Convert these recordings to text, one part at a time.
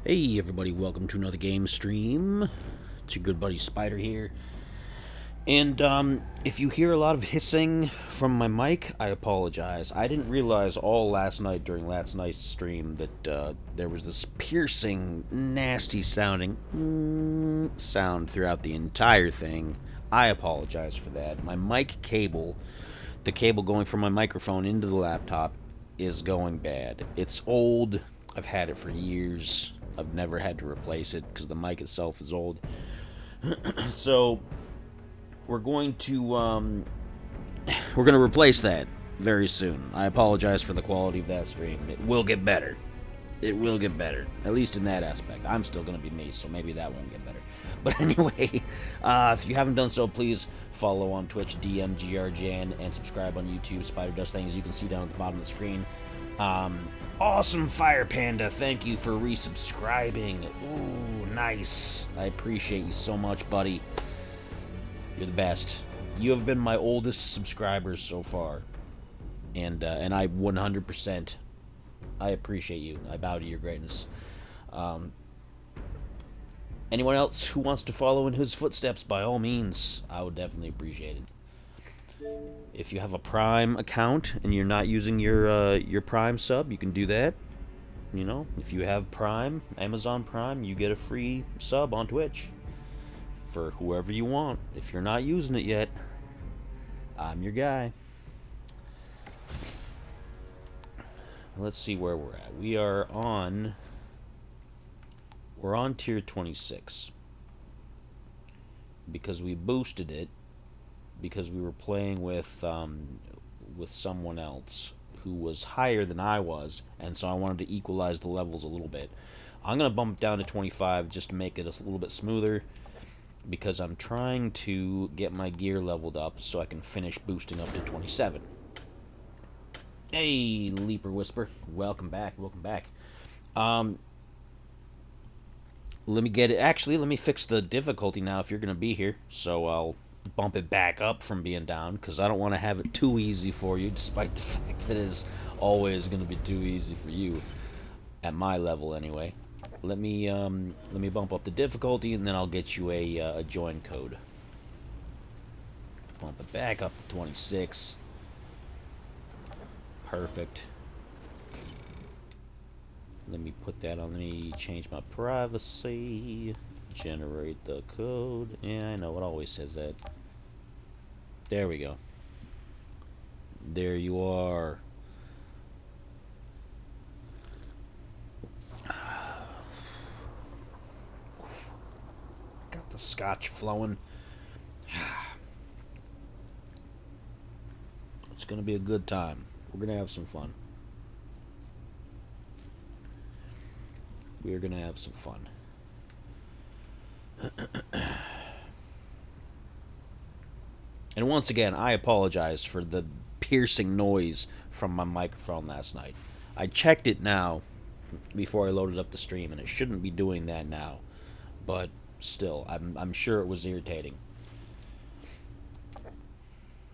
Hey everybody, welcome to another game stream. It's your good buddy Spider here. And if you hear a lot of hissing from my mic, I apologize. I didn't realize all last night during last night's stream that there was this piercing, nasty sounding sound throughout the entire thing. I apologize for that. My mic cable, the cable going from my microphone into the laptop, is going bad. It's old. I've had it for years. I've never had to replace it because the mic itself is old. So we're going to replace that very soon. I apologize for the quality of that stream. It will get better. It will get better, at least in that aspect. I'm still going to be me, so maybe that won't get better. But anyway, if you haven't done so, please follow on Twitch, DMGRJN, and subscribe on YouTube, Spider Does Things. You can see down at the bottom of the screen. Awesome Fire Panda, thank you for resubscribing. Ooh, nice. I appreciate you so much, buddy. You're the best. You have been my oldest subscribers so far, and I 100%. I appreciate you. I bow to your greatness. Anyone else who wants to follow in his footsteps, by all means, I would definitely appreciate it. If you have a Prime account and you're not using your Prime sub, you can do that. You know, if you have Prime, Amazon Prime, you get a free sub on Twitch for whoever you want. If you're not using it yet, I'm your guy. Let's see where we're at. We're on tier 26 because we boosted it because we were playing with someone else who was higher than I was, and so I wanted to equalize the levels a little bit. I'm gonna bump it down to 25 just to make it a little bit smoother because I'm trying to get my gear leveled up so I can finish boosting up to 27. Hey, Leaper Whisper, welcome back, welcome back. Let me get it. Actually, let me fix the difficulty now if you're gonna be here. So I'll bump it back up from being down because I don't want to have it too easy for you, despite the fact that it is always gonna be too easy for you at my level anyway. Let me bump up the difficulty and then I'll get you a join code. Bump it back up to 26. Perfect. Let me put that on. Let me change my privacy. Generate the code. Yeah, I know. It always says that. There we go. There you are. Got the scotch flowing. It's going to be a good time. We're going to have some fun. We are going to have some fun. And once again, I apologize for the piercing noise from my microphone last night. I checked it now before I loaded up the stream, and it shouldn't be doing that now. But still, I'm sure it was irritating.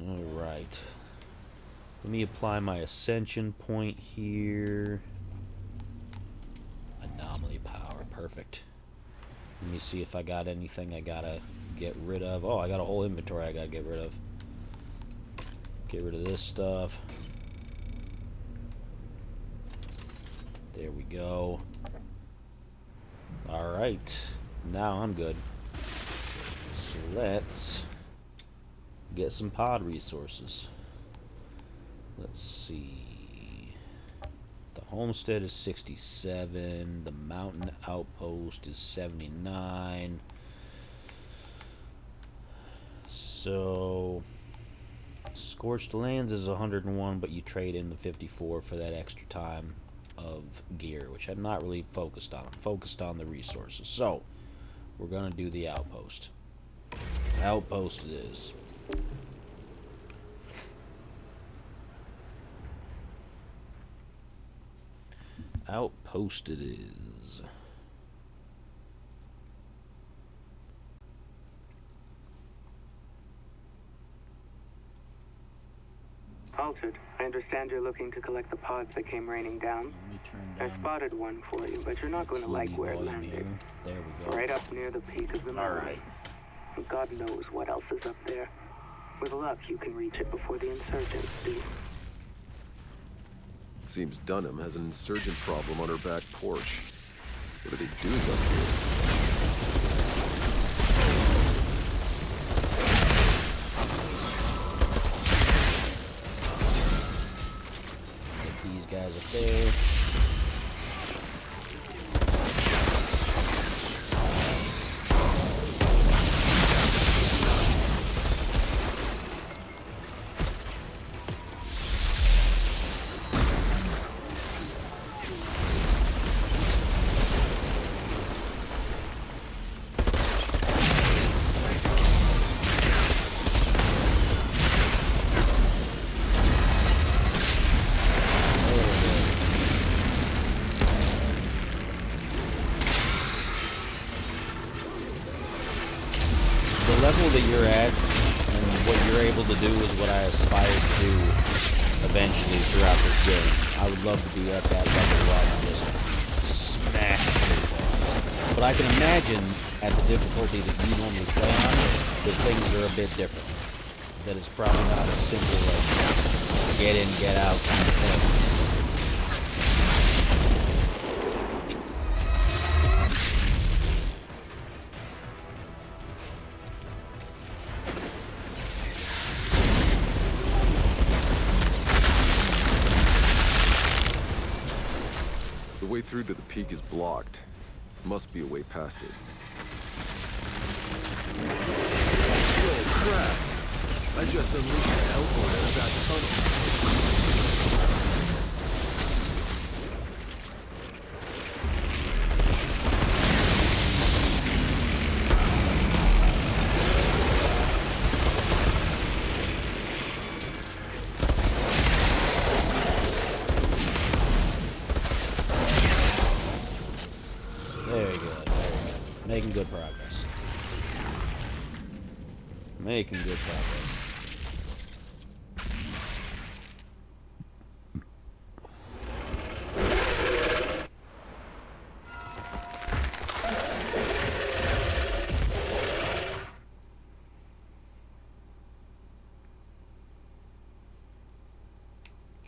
Alright. Let me apply my ascension point here. Anomaly power, perfect. Let me see if I got anything I gotta get rid of. Oh, I got a whole inventory I gotta get rid of. Get rid of this stuff. There we go. Alright. Now I'm good. So let's get some pod resources. Let's see. The homestead is 67. The mountain outpost is 79. So Scorched Lands is 101, but you trade in the 54 for that extra time of gear, which I'm not really focused on. I'm focused on the resources. So we're gonna do the outpost. Outpost it is. Outpost it is. Altered, I understand you're looking to collect the pods that came raining down. Let me turn I down spotted one for you, but you're not going to like where it landed. here. There we go. Right up near the peak of the mountain. Alright. And God knows what else is up there. With luck, you can reach it before the insurgents do. Seems Dunham has an insurgent problem on her back porch. What are they doing up here? Get these guys up there. The level that you're at and what you're able to do is what I aspire to do eventually throughout this game. I would love to be at that level where I can just smash things. But I can imagine at the difficulty that you normally play on, that things are a bit different. That it's probably not as simple as get in, get out kind of thing. The way through to the peak is blocked. Must be a way past it. Oh crap! I just unleashed an hellboard out of that tunnel. Very good, very good. Making good progress. Making good progress.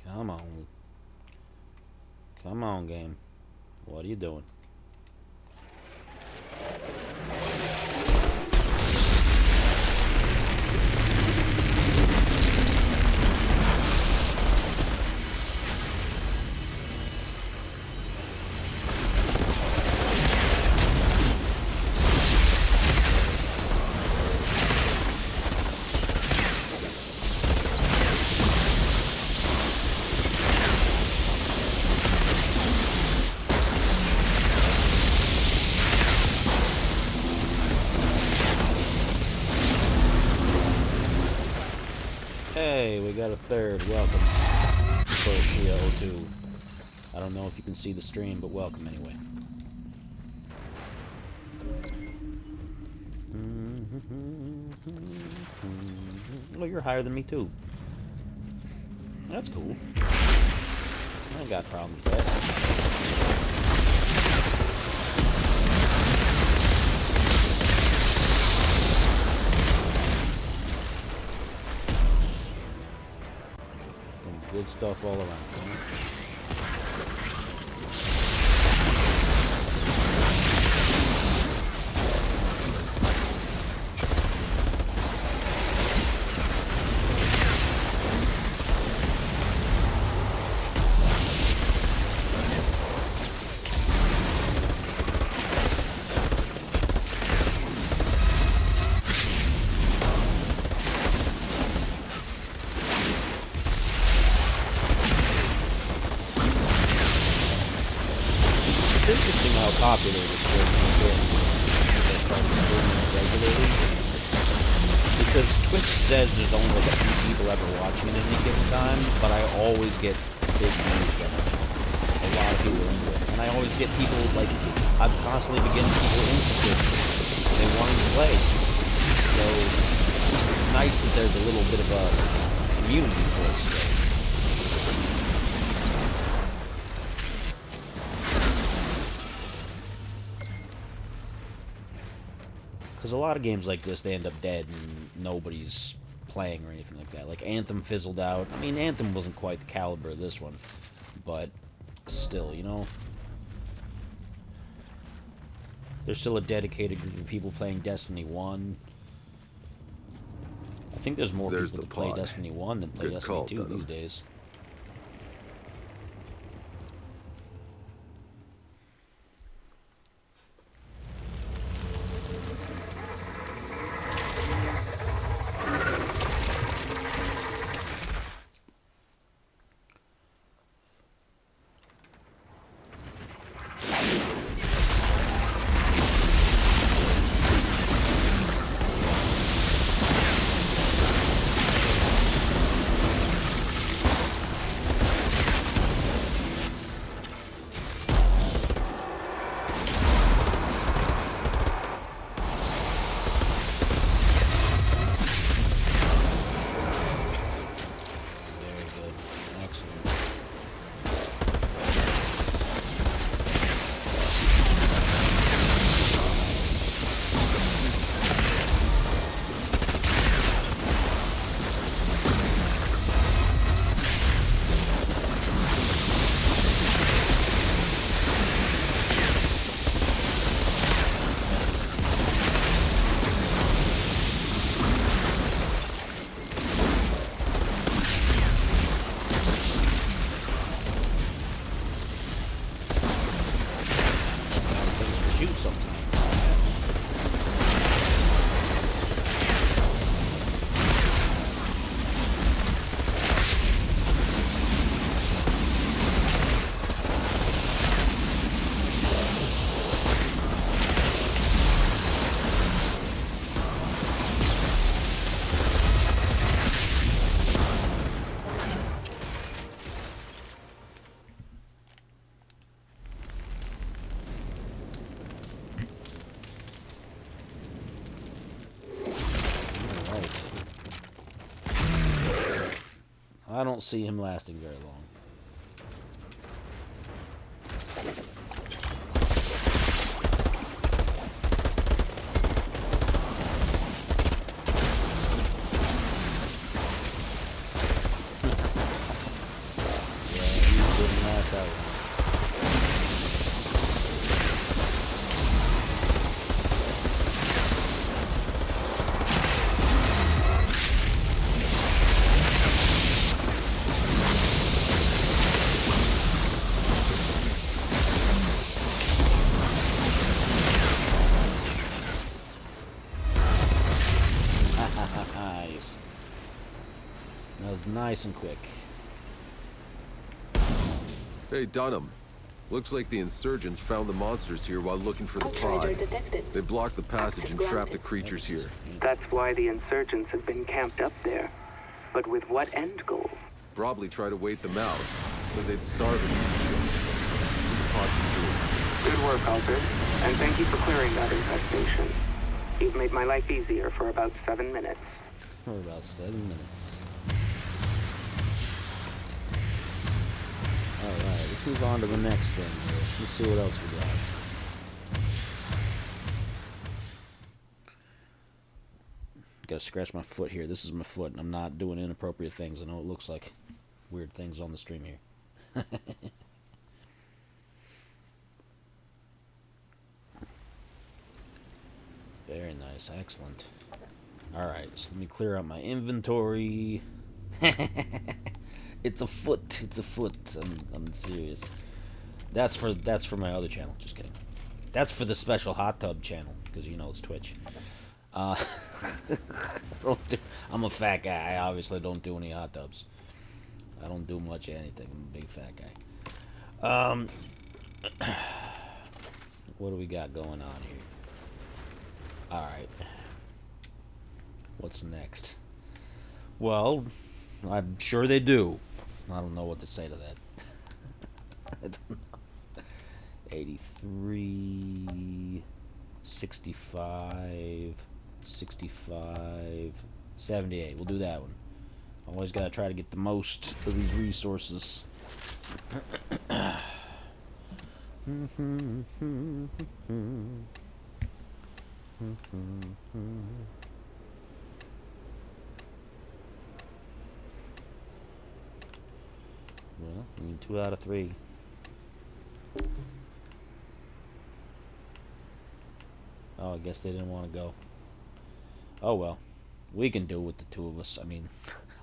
Come on. Come on, game. What are you doing? Hey, we got a third. Welcome. Persia 02. I don't know if you can see the stream, but welcome anyway. Well, you're higher than me too. That's cool. I ain't got problems with that. Good stuff all around. It's interesting how popular this game has been since I started streaming it regularly. Because Twitch says there's only like a few people ever watching it at any given time, but I always get big views from it. A lot of people are into it. And I always get people, like, I'm constantly beginning people interested. They want to play. So, it's nice that there's a little bit of a community for it still. Because a lot of games like this, they end up dead and nobody's playing or anything like that. Like Anthem fizzled out. I mean, Anthem wasn't quite the caliber of this one, but still, you know. There's still a dedicated group of people playing Destiny 1. I think there's more people that play Destiny 1 than play Destiny 2 these days. I don't see him lasting very long. Yeah, he didn't last that long. Nice. That was nice and quick. Hey, Dunham. Looks like the insurgents found the monsters here while looking for the Outrider pod. detected. They blocked the passage Access and trapped the granted. creatures here. That's why the insurgents have been camped up there. But with what end goal? Probably try to wait them out, so they'd starve and eat you. The pod's secure. Good work, Altered. And thank you for clearing that infestation. You've made my life easier for about 7 minutes. For about 7 minutes. Alright, let's move on to the next thing here. Let's see what else we got. Gotta scratch my foot here. This is my foot, and I'm not doing inappropriate things. I know it looks like weird things on the stream here. Very nice, excellent. Alright, so let me clear out my inventory. It's a foot. It's a foot. I'm serious. That's for my other channel. Just kidding. That's for the special hot tub channel, because you know it's Twitch. I'm a fat guy. I obviously don't do any hot tubs. I don't do much of anything. I'm a big fat guy. What do we got going on here? Alright. What's next? Well, I'm sure they do. I don't know what to say to that. I don't know. 83, 65, 65, 78. We'll do that one. Always gotta try to get the most of these resources. Well, I mean, 2 out of 3. Oh, I guess they didn't want to go. Oh well, we can do it with the 2 of us. I mean,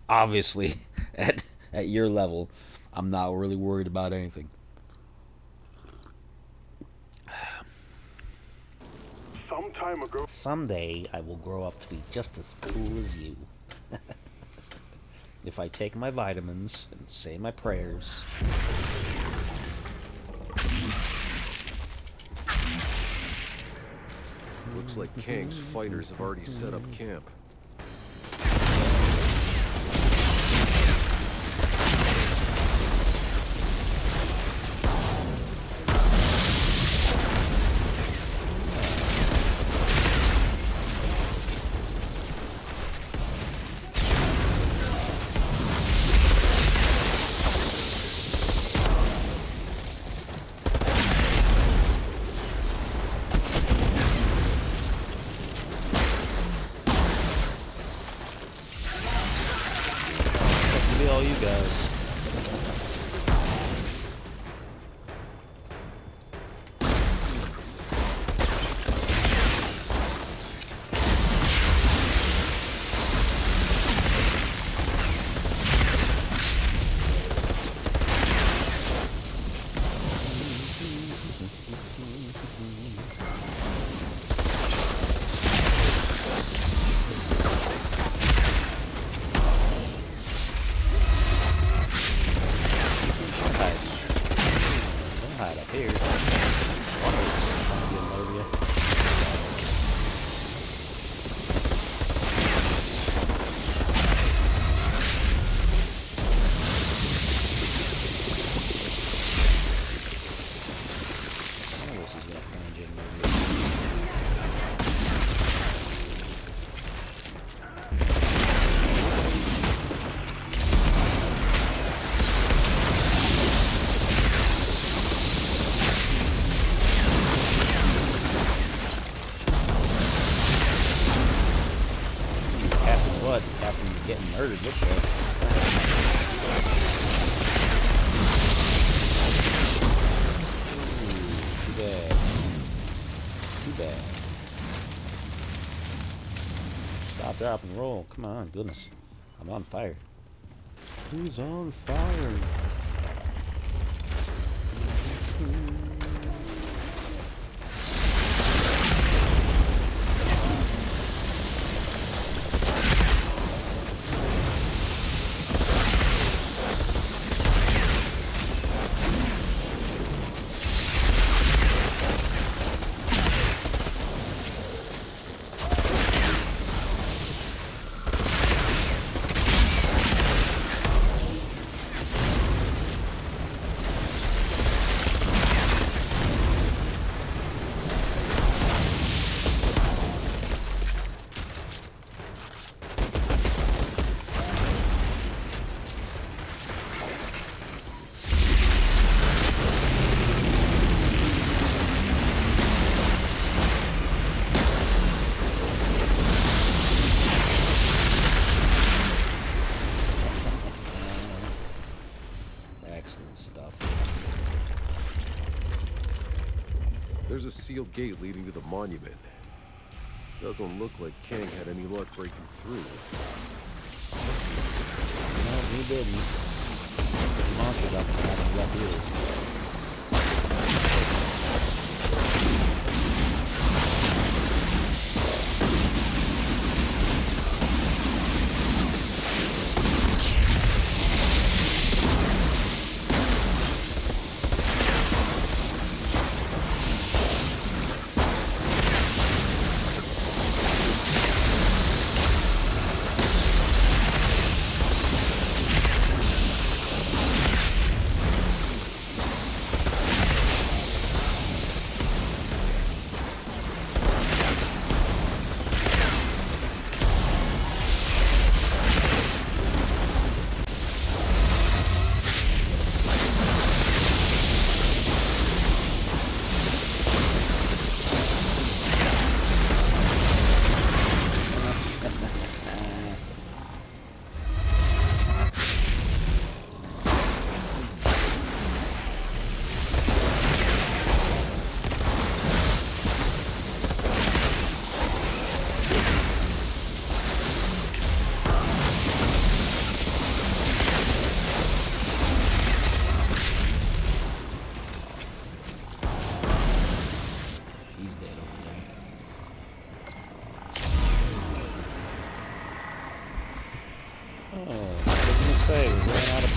obviously, at your level, I'm not really worried about anything. Some time ago. Someday I will grow up to be just as cool as you. If I take my vitamins and say my prayers. Looks like Kang's fighters have already set up camp. Be all you guys. Hide up here. One of us is trying to get low you. One of us is gonna find you low you. Captain what? Captain's getting murdered, looks like. Ooh, too bad. Too bad. Stop, drop, and roll. Come on, goodness. I'm on fire. Who's on fire? Excellent stuff. There's a sealed gate leading to the monument. Doesn't look like Kang had any luck breaking through. No, he didn't. The monster got having rough years.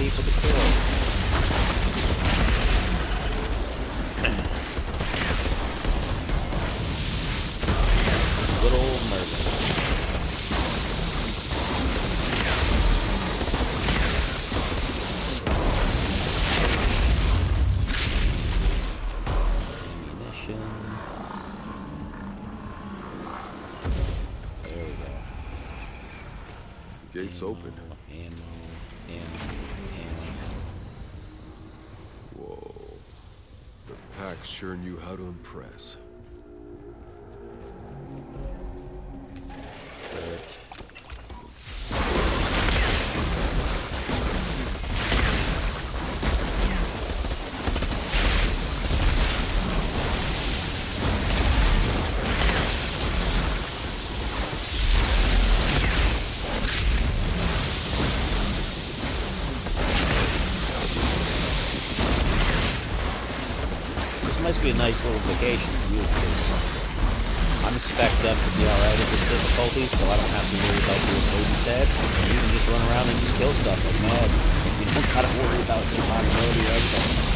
people to kill. Good old murder. Ammunition. There we go. Gate's open. Ammo. Whoa. The pack sure knew how to impress. Must be a nice little vacation for you, because I'm spec'd up to be alright with this difficulty, so I don't have to worry about being babysat. You can just run around and just kill stuff like mad. You don't gotta worry about survivability or anything.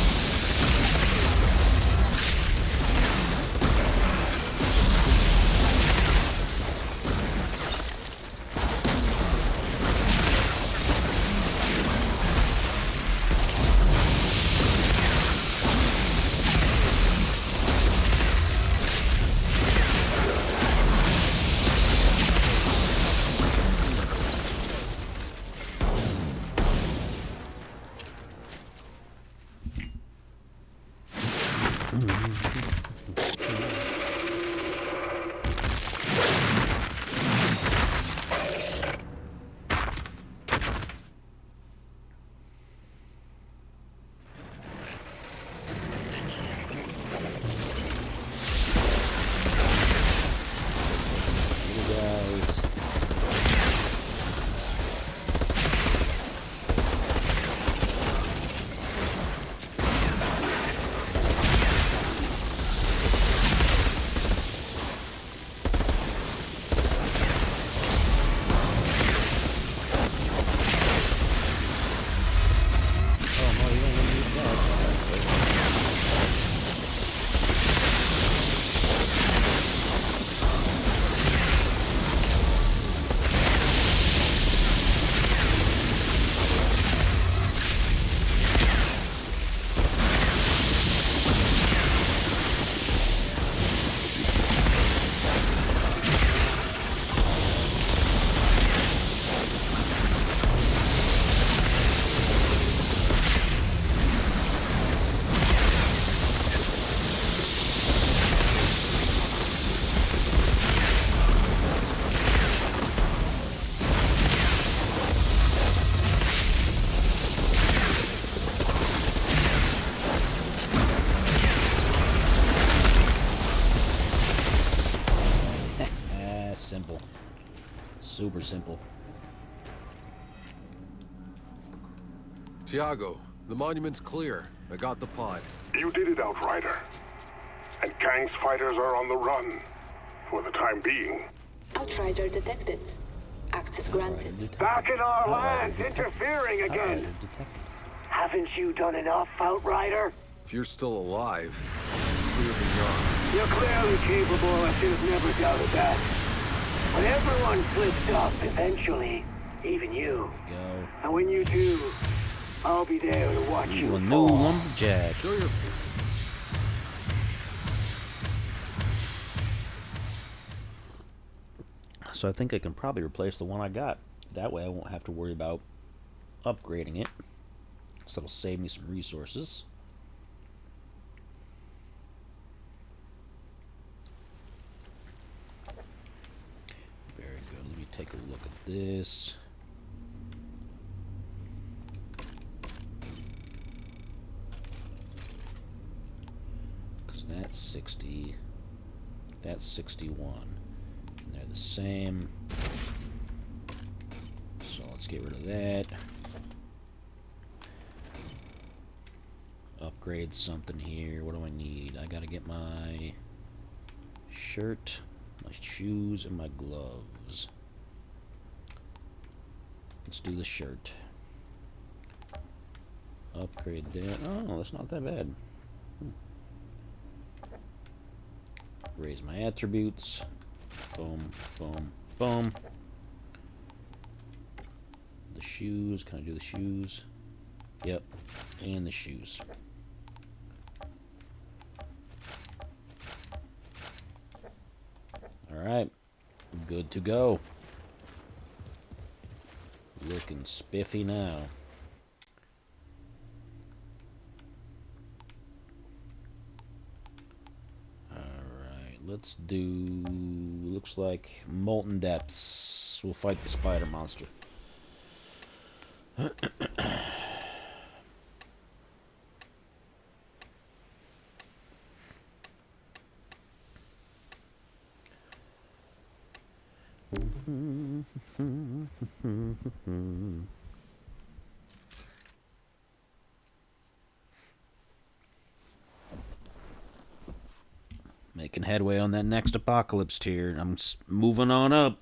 Simple. Super simple. Tiago, the monument's clear. I got the pod. You did it, Outrider. And Kang's fighters are on the run. For the time being. Outrider detected. Access granted. Back in our lands, interfering again. Haven't you done enough, Outrider? If you're still alive, clearly not. You're clearly capable, I should have never doubted that. But everyone slips up eventually, even you. Go. And when you do, I'll be there to watch you A new fall. lumberjack. Show your... So I think I can probably replace the one I got. That way I won't have to worry about upgrading it. So it'll save me some resources. Very good. Let me take a look at this. Because that's 60. That's 61. And they're the same. So let's get rid of that. Upgrade something here. What do I need? I gotta get my shirt, my shoes, and my gloves. Let's do the shirt. Upgrade that. Oh, that's not that bad. Raise my attributes. Boom, boom, boom. The shoes. Can I do the shoes? Yep. And the shoes. Alright. Good to go. Looking spiffy now. Alright, let's do... looks like Molten Depths. We'll fight the spider monster. Making headway on that next apocalypse tier. I'm moving on up.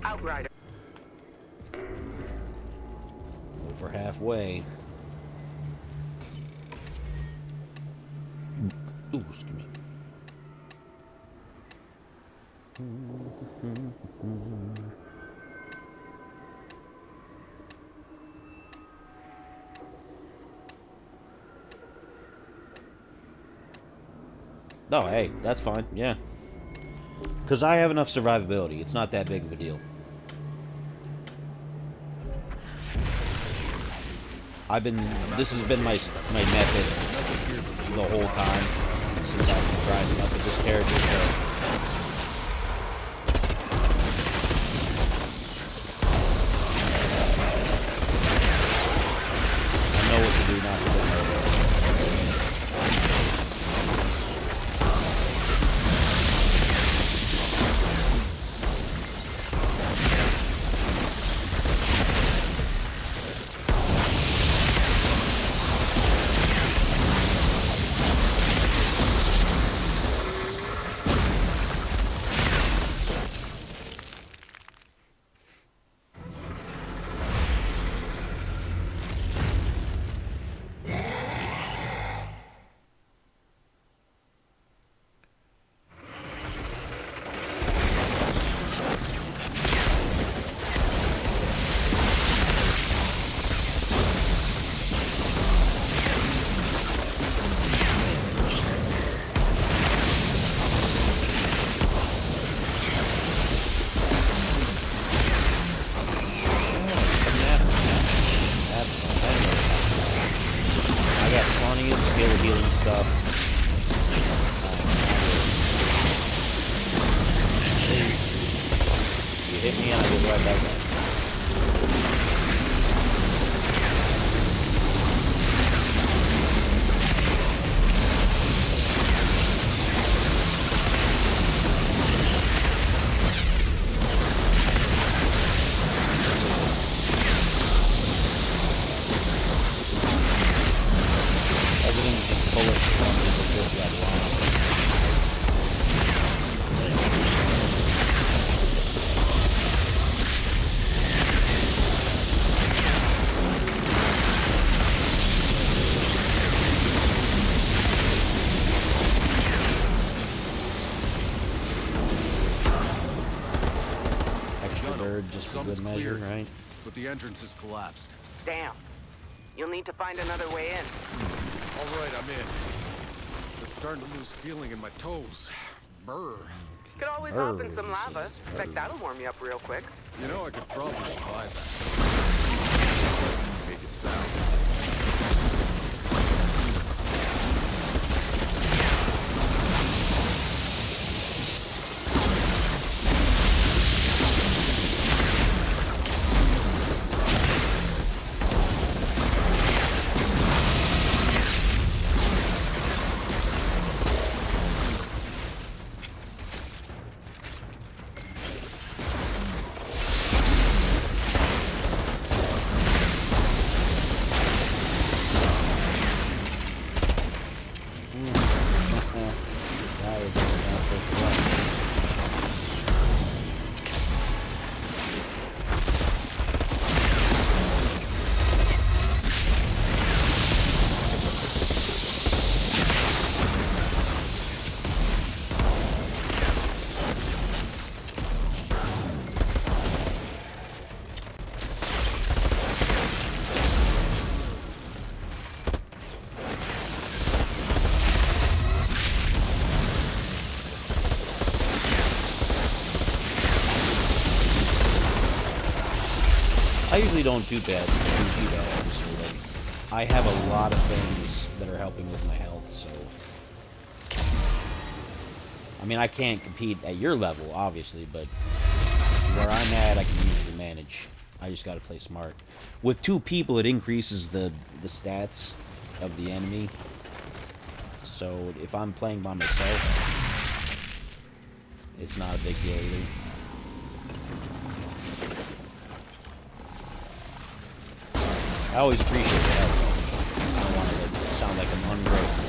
Outrider. Over halfway. Ooh, excuse me. Oh, hey, that's fine, yeah. Because I have enough survivability. It's not that big of a deal. This has been my method the whole time since I've been grinding up with this character. So. I know what to do, not to do. Just for good measure, right? But the entrance is collapsed. Damn. You'll need to find another way in. All right, I'm in. It's starting to lose feeling in my toes. Brr. Could always hop in some lava. In fact, that'll warm you up real quick. You know, I could probably survive that. Make it sound. I usually don't do bad, obviously. Like, I have a lot of things that are helping with my health, so... I mean, I can't compete at your level, obviously, but where I'm at, I can usually manage. I just gotta play smart. With 2 people, it increases the stats of the enemy. So if I'm playing by myself, it's not a big deal either. I always appreciate the help, though. I don't want to sound like I'm ungrateful.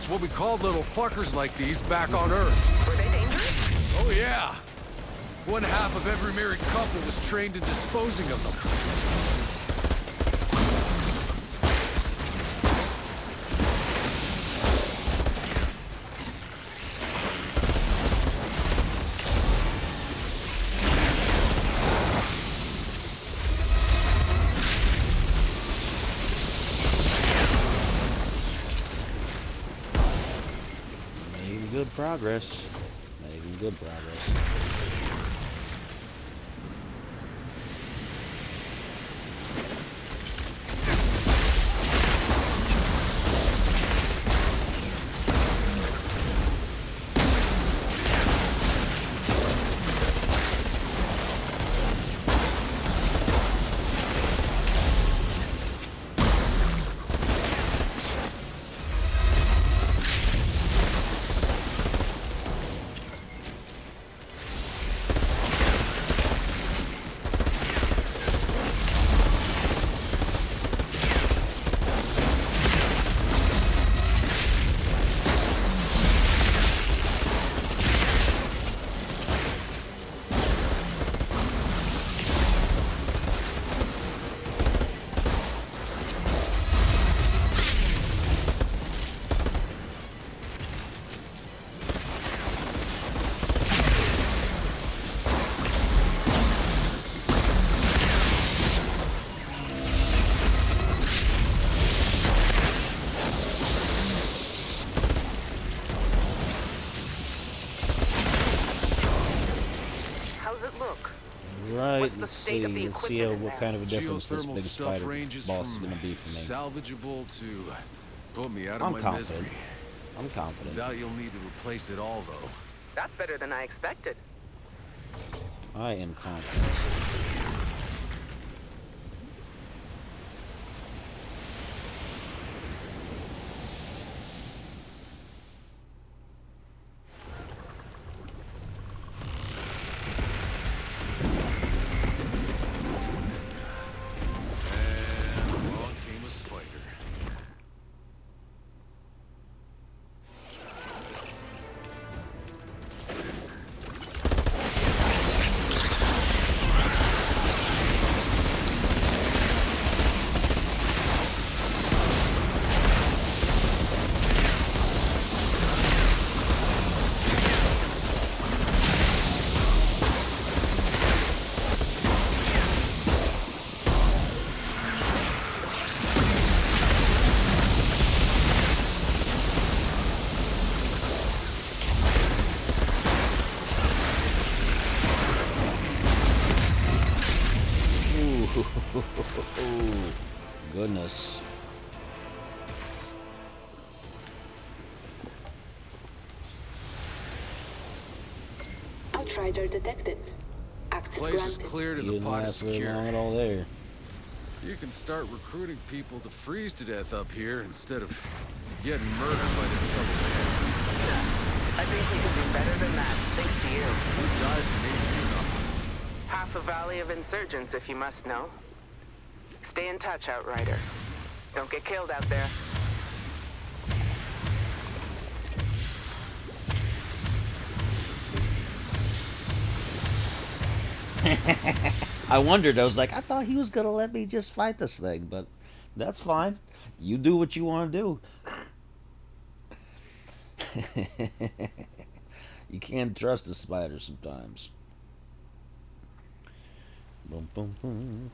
What we called little fuckers like these back on Earth. Were they dangerous? Oh yeah. One half of every married couple was trained in disposing of them. Good progress. Making good progress. Alright, What's the let's state see. of the Let's see equipment in what there? kind of a difference this Geothermal big stuff spider ranges boss is from gonna be for me. salvageable to put me out of I'm my confident. misery. I'm confident. Doubt you'll need to replace it all, though. That's better than I expected. I am confident. And along came a spider. Oh, goodness. Outrider detected. Access Place is granted. cleared You and the didn't pot is last very secure. long at all there. You can start recruiting people to freeze to death up here instead of getting murdered by their fellow man. I think we can do better than that, thanks to you. Who died for making you not? Half a valley of insurgents, if you must know. Stay in touch, Outrider. Don't get killed out there. I wondered. I was like, I thought he was gonna let me just fight this thing, but that's fine. You do what you want to do. You can't trust a spider sometimes. Boom, boom, boom.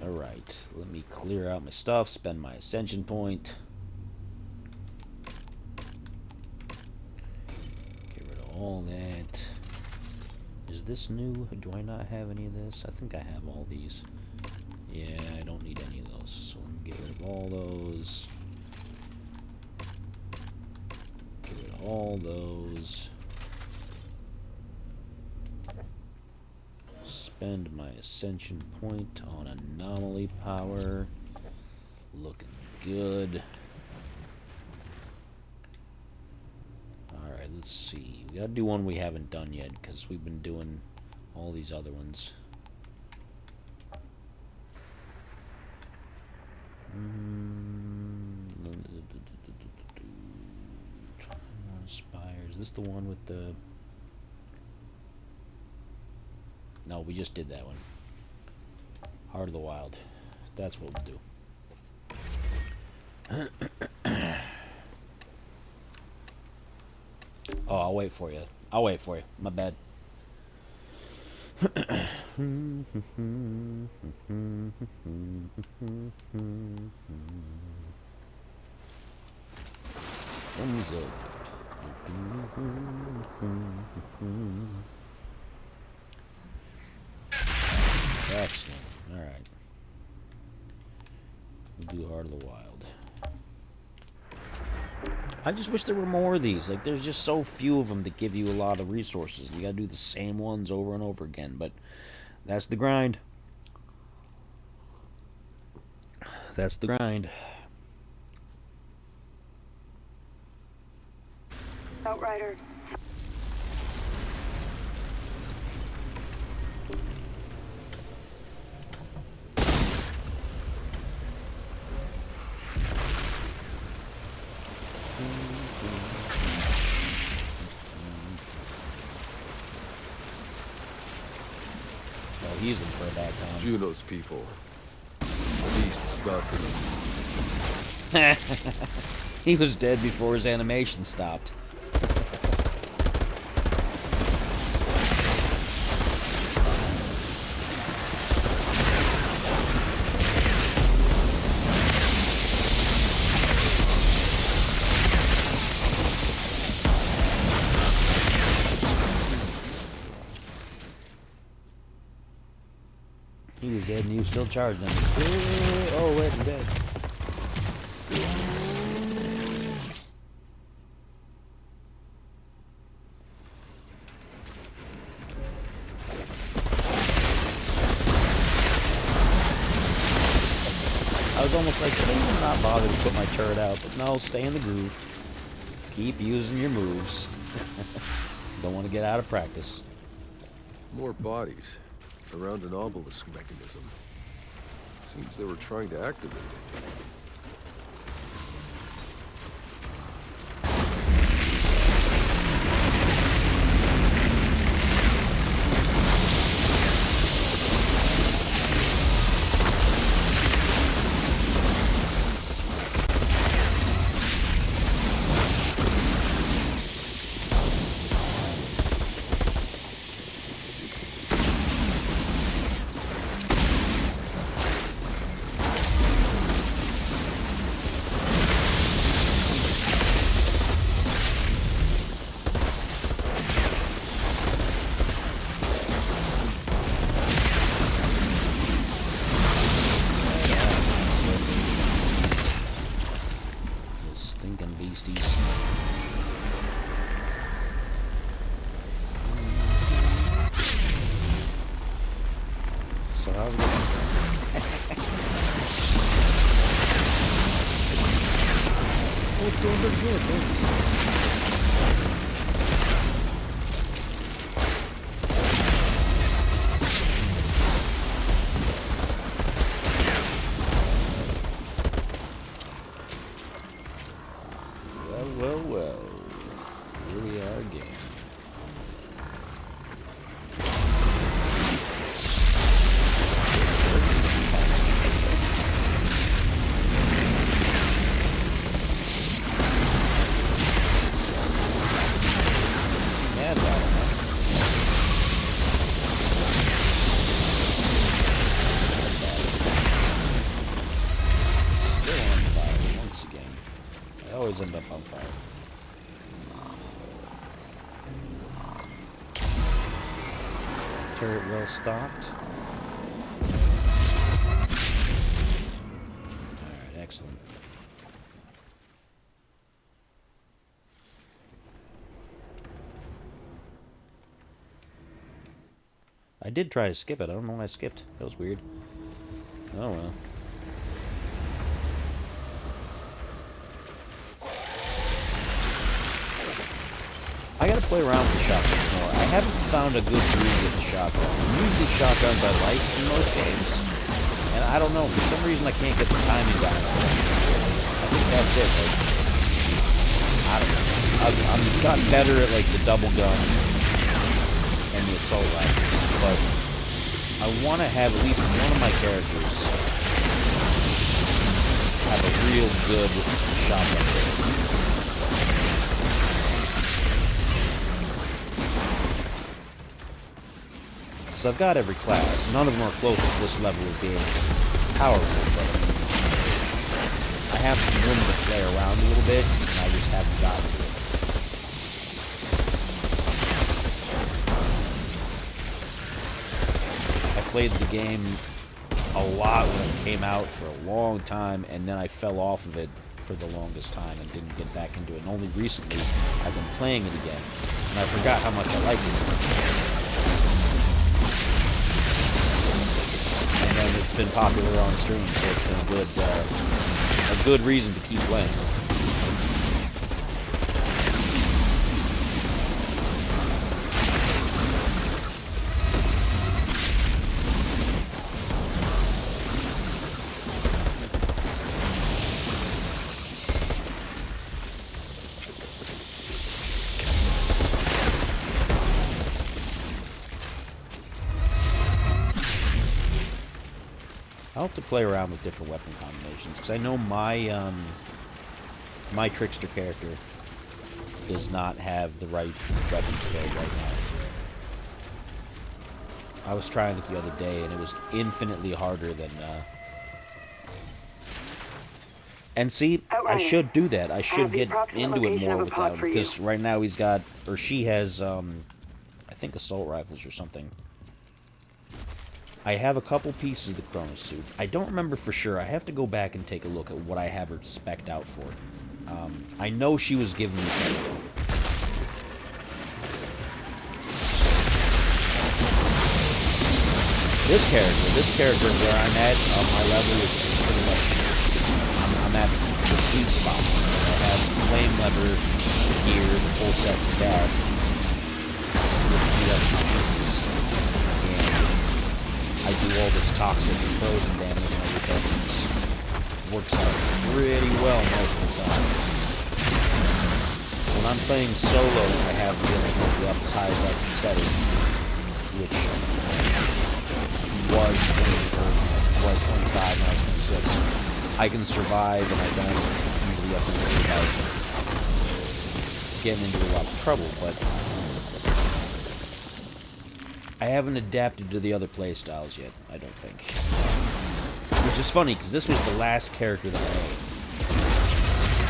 Alright, let me clear out my stuff, spend my ascension point. Get rid of all that. Is this new? Do I not have any of this? I think I have all these. Yeah, I don't need any of those. So let me get rid of all those. Get rid of all those. Spend my ascension point on anomaly power. Looking good. Alright, let's see. We gotta do one we haven't done yet, because we've been doing all these other ones. Spires. Is this the one with the... No, we just did that one. Heart of the Wild. That's what we'll do. Oh, I'll wait for you. I'll wait for you. My bad. Thumbs up. Excellent. Alright. We'll do Heart of the Wild. I just wish there were more of these. Like, there's just so few of them that give you a lot of resources. You gotta do the same ones over and over again, but that's the grind. That's the grind. Outrider. Oh, he's in for a bad time. Juno's people. At least Scott He was dead before his animation stopped. still charging him. Oh, wait, I'm dead. I was almost like, should I not bother to put my turret out? But no, stay in the groove. Keep using your moves. Don't want to get out of practice. More bodies around an obelisk mechanism. Seems they were trying to activate it. So how's it going? Oh, it's going pretty good, Well. Here we are again. Always end up on fire. Turret well stocked. Alright, excellent. I did try to skip it. I don't know why I skipped. That was weird. Oh well. I gotta play around with the shotgun more. I haven't found a good groove with the shotgun. Usually shotguns I like in most games. And I don't know, for some reason I can't get the timing down. I think that's it. Like, I don't know. I've gotten better at like the double gun and the assault rifle. But I want to have at least one of my characters have a real good shotgun. So I've got every class. None of them are close to this level of being powerful, but I have some room to play around a little bit, and I just haven't gotten to it. I played the game a lot when it came out for a long time, and then I fell off of it for the longest time and didn't get back into it. And only recently I've been playing it again, and I forgot how much I liked it. And it's been popular on stream, so it's been a good reason to keep playing. I'll have to play around with different weapon combinations, because I know my my trickster character does not have the right weapon skill right now. I was trying it the other day, and it was infinitely harder than... And see, I should do that. I should get into it more without him, because right now he's got... Or she has, I think assault rifles or something. I have a couple pieces of the chrono suit. I don't remember for sure. I have to go back and take a look at what I have her spec'd out for. I know she was giving me something. This character where I'm at on my level is pretty much, I'm at the sweet spot. I have flame lever gear, the full set for that. I do all this toxic and frozen damage and everything. It works out pretty well most of the time. When I'm playing solo, I have the difficulty up as high as I can set it, which was 25, now it's 26. I can survive, and I don't usually have to worry about getting into a lot of trouble, but I haven't adapted to the other playstyles yet, I don't think. Which is funny, because this was the last character that I made.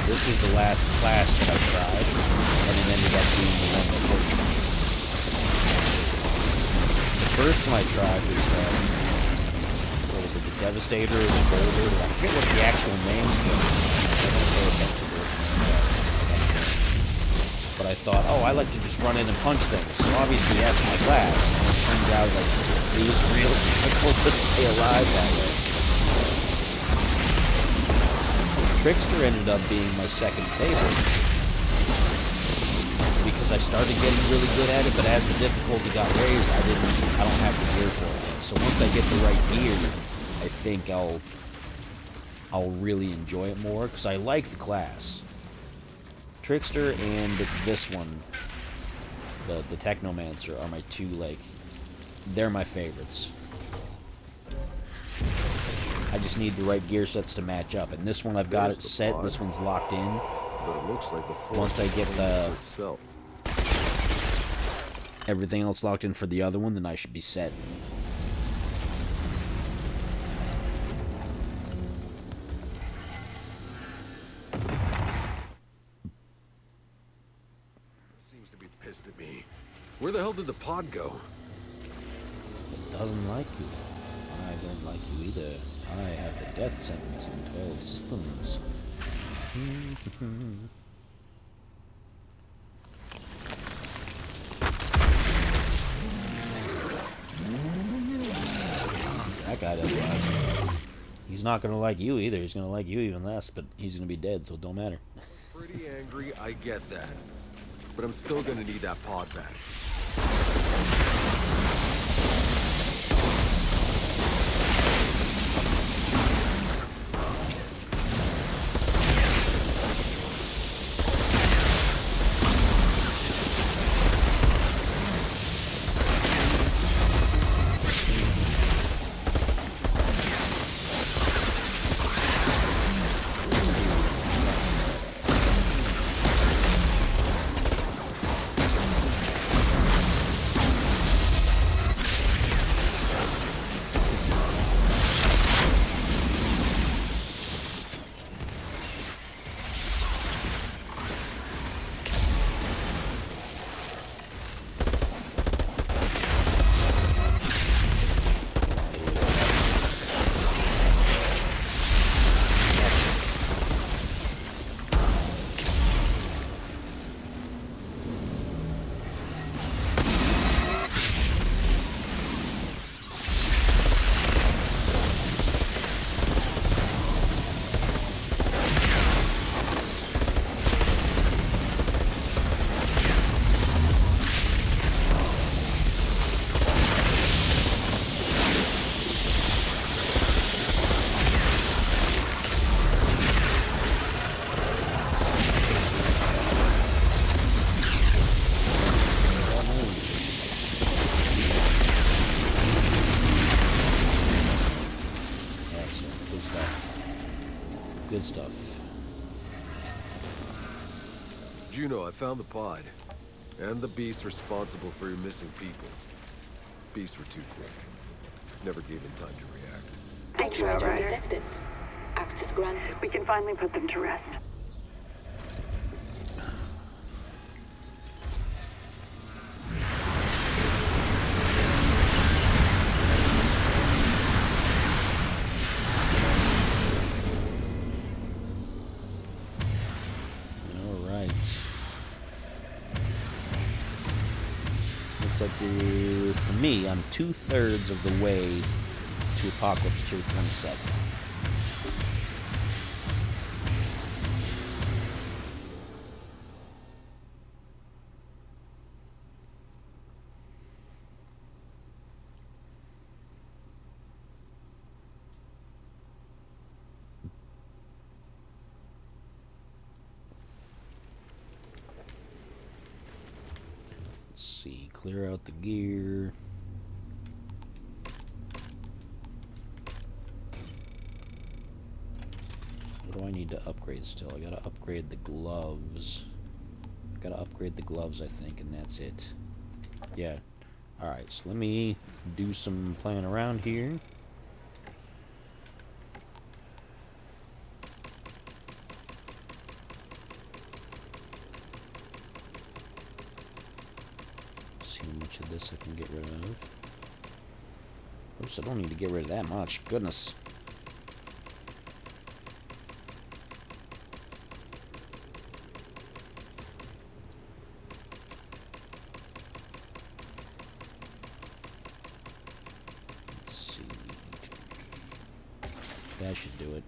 This was the last class that I tried, and it ended up being the one that worked. The first one I tried was, what was it, the Devastator, or the Boulder, I forget what the actual names were. I don't pay attention to it. But I thought, oh, I like to just run in and punch things. So obviously that's my class. And it turns out like it was real difficult to stay alive that way. Trickster ended up being my second favorite. Because I started getting really good at it, but as the difficulty got raised, I don't have the gear for it yet. So once I get the right gear, I think I'll really enjoy it more, because I like the class. Trickster and this one, the Technomancer, are my two, like, they're my favorites. I just need the right gear sets to match up, and this one I've got it set, this one's locked in. But it looks like the Once I get everything else locked in for the other one, then I should be set. Seems to be pissed at me. Where the hell did the pod go? It doesn't like you. I don't like you either. I have the death sentence in 12 systems. That guy doesn't like me. He's not gonna like you either. He's gonna like you even less, but he's gonna be dead, so it don't matter. Pretty angry, I get that. But I'm still gonna need that pod back. Good stuff. Juno, I found the pod. And the beast responsible for your missing people. Beasts were too quick. Never gave him time to react. Outrider Outrider. detected. Access granted. We can finally put them to rest. For me, I'm 2/3 of the way to Apocalypse Tier 27. Let's see, clear out the gear. What do I need to upgrade still? I gotta upgrade the gloves. Gotta upgrade the gloves, I think, and that's it. Yeah. Alright, so let me do some playing around here. See how much of this I can get rid of. Oops, I don't need to get rid of that much. Goodness. That should do it.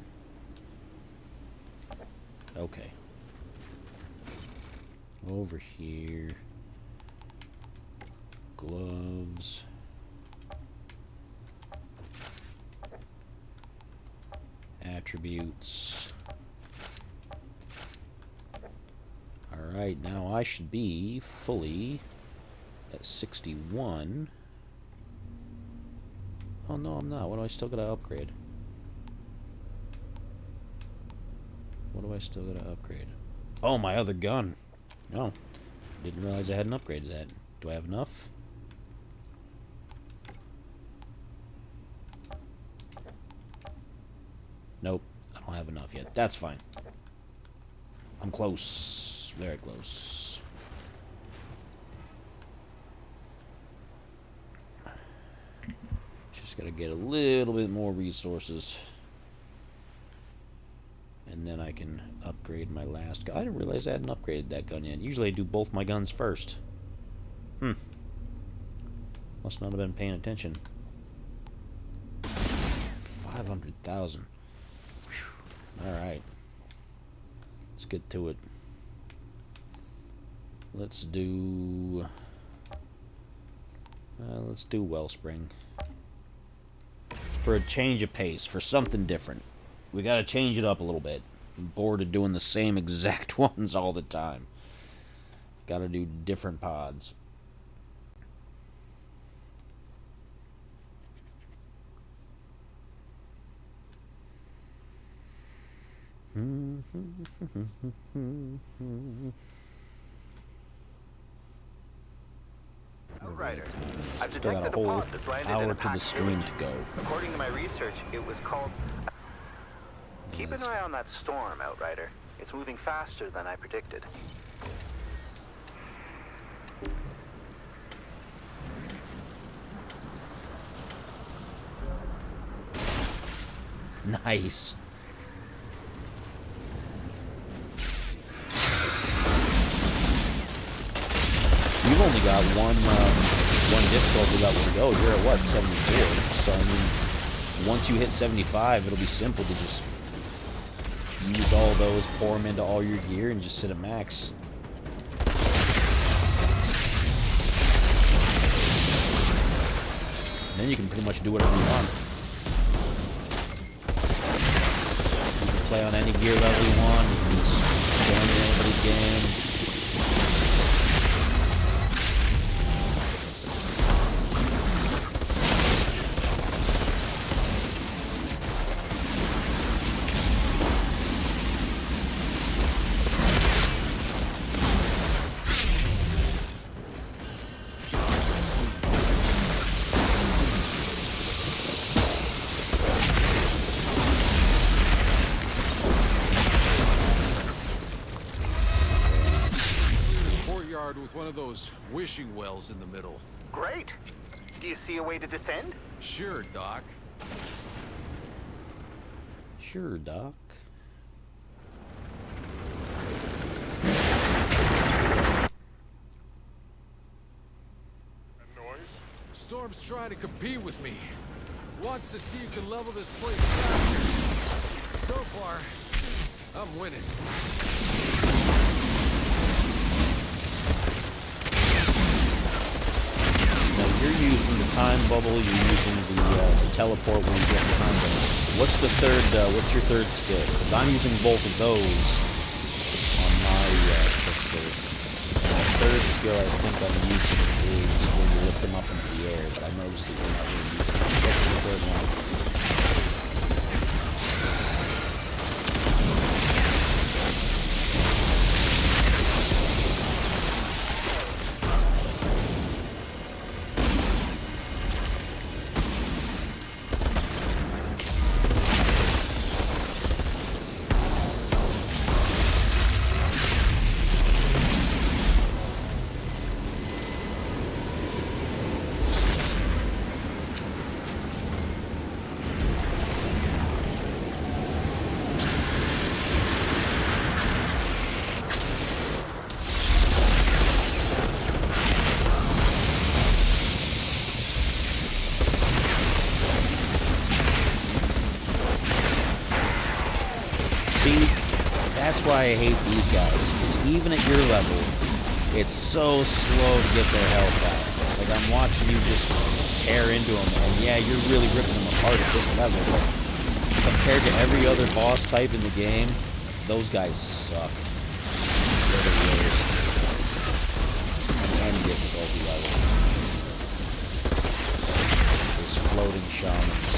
Okay. Over here. Gloves. Attributes. Alright, now I should be fully at 61. Oh no, I'm not. What do I still gotta upgrade? What do I still gotta upgrade? Oh, my other gun. No. Didn't realize I hadn't upgraded that. Do I have enough? Nope. I don't have enough yet. That's fine. I'm close. Very close. Just gotta get a little bit more resources. And then I can upgrade my last gun. I didn't realize I hadn't upgraded that gun yet. Usually I do both my guns first. Must not have been paying attention. 500,000. Alright. Let's get to it. Let's do Wellspring. For a change of pace, for something different. We gotta change it up a little bit. I'm bored of doing the same exact ones all the time. Gotta do different pods. Outrider. I've Still got a detected a whole pod that's landed in hour a to the packed stream village. to go. According to my research, it was called... Keep an eye on that storm, Outrider. It's moving faster than I predicted. Nice. You've only got one difficulty level to go. You're at what, 74? So I mean, once you hit 75, it'll be simple to just use all those, pour them into all your gear, and just sit at max. And then you can pretty much do whatever you want. You can play on any gear level you want. You can just join in anybody's game. With one of those wishing wells in the middle. Great! Do you see a way to descend? Sure, Doc. Sure, Doc. And no Storm's trying to compete with me. Wants to see who can level this place faster. So far, I'm winning. Now you're using the time bubble, you're using the teleport when you get behind them. What's the third, what's your third skill? Because I'm using both of those on my pistol. And the third skill I think I'm using is when you lift them up into the air, but I noticed that you're not really using it. What's the third one? That's why I hate these guys. 'Cause even at your level, it's so slow to get their health out. Like, I'm watching you just tear into them, and yeah, you're really ripping them apart at this level, but compared to every other boss type in the game, those guys suck. They're the worst. On any difficulty level. Those floating shamans.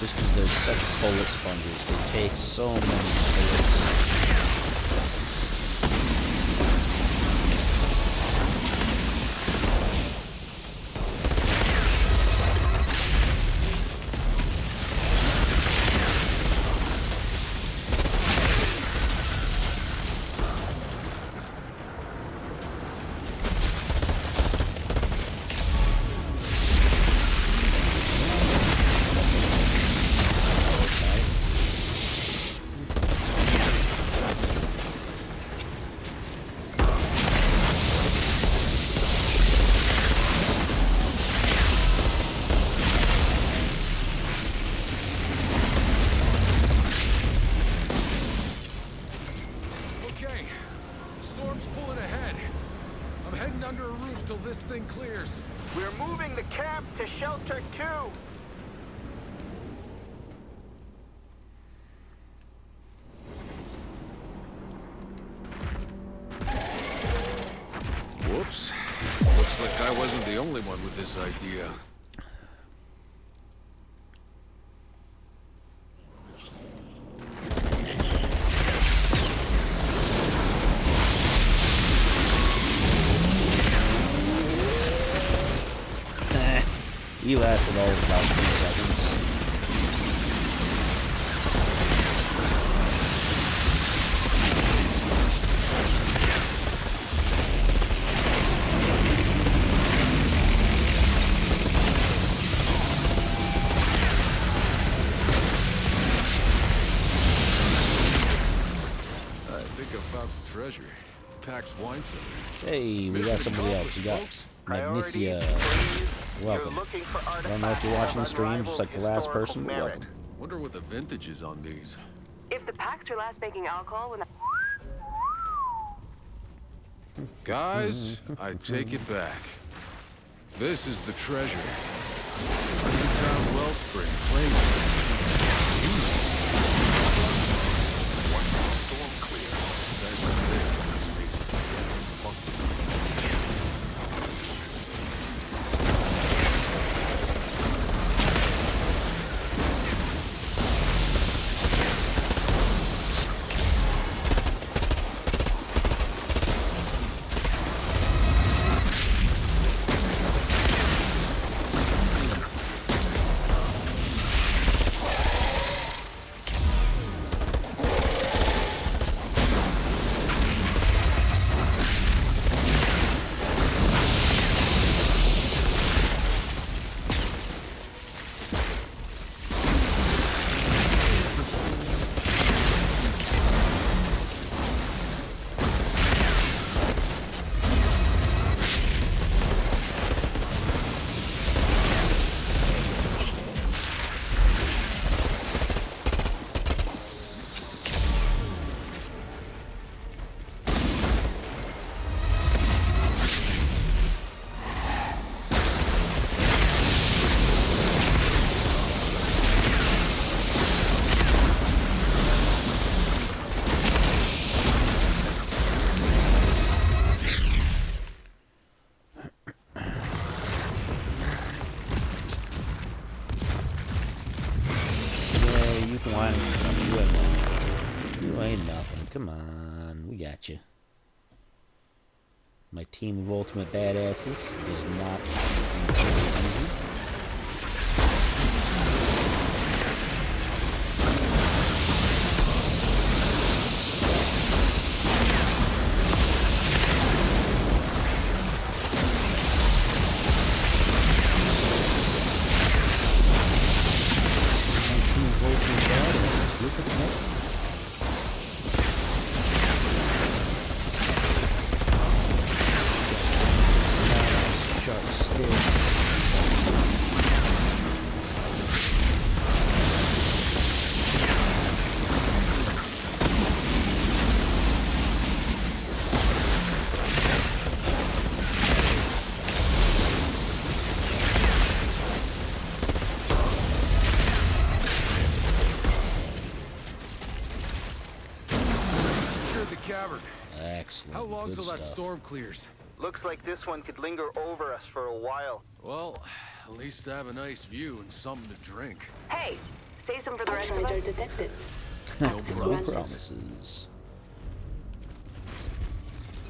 Just because they're such bullet sponges, they take so many bullets. Under a roof till this thing clears. We're moving the camp to shelter 2. Whoops. Looks like I wasn't the only one with this idea. He lasted all of about 3 seconds. I think I found some treasure. Pax Wine Cellar. Hey, we got somebody else. We got Magnesia. Welcome. I don't know if you're watching the stream, just like the last person, but welcome. Wonder what the vintage is on these. If the packs were last making alcohol when the... Guys, I take it back. This is the treasure. Underground wellspring claims storm clear. Guys like this, ain't nothing. You ain't nothing. Come on. We got you. My team of ultimate badasses does not easy. Excellent. How long Good till that stuff. storm clears? Looks like this one could linger over us for a while. Well, at least I have a nice view and something to drink. Hey, say some for the rest of Outrider us. detected. No Access No granted. promises.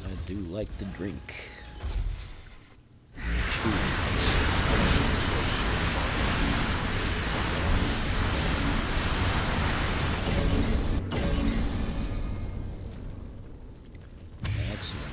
I do like the drink. Excellent.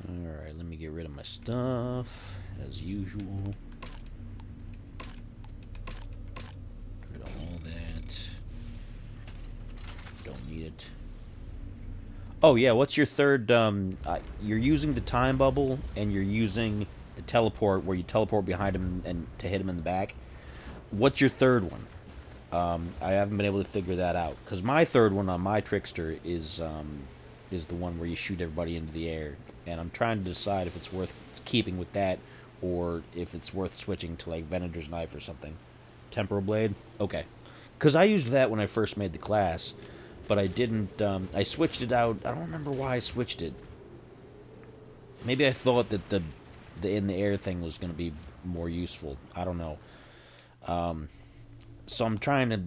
Alright, let me get rid of my stuff, as usual. Get rid of all that. Don't need it. Oh yeah, what's your third, you're using the time bubble, and you're using the teleport, where you teleport behind him and to hit him in the back. What's your third one? I haven't been able to figure that out, because my third one on my Trickster is the one where you shoot everybody into the air, and I'm trying to decide if it's worth keeping with that, or if it's worth switching to like Venator's Knife or something. Temporal Blade? Okay. Because I used that when I first made the class, but I didn't, I switched it out. I don't remember why I switched it. Maybe I thought that the in the air thing was going to be more useful. I don't know. So I'm trying to,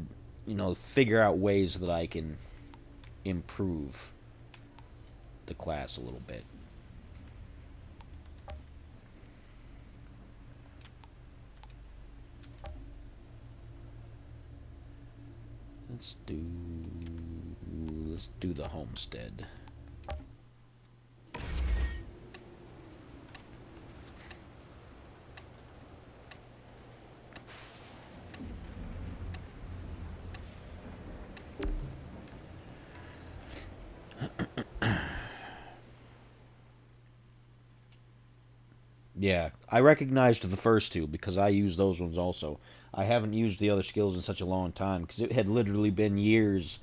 figure out ways that I can improve the class a little bit. Let's do the homestead. Yeah, I recognized the first two because I used those ones also. I haven't used the other skills in such a long time because it had literally been years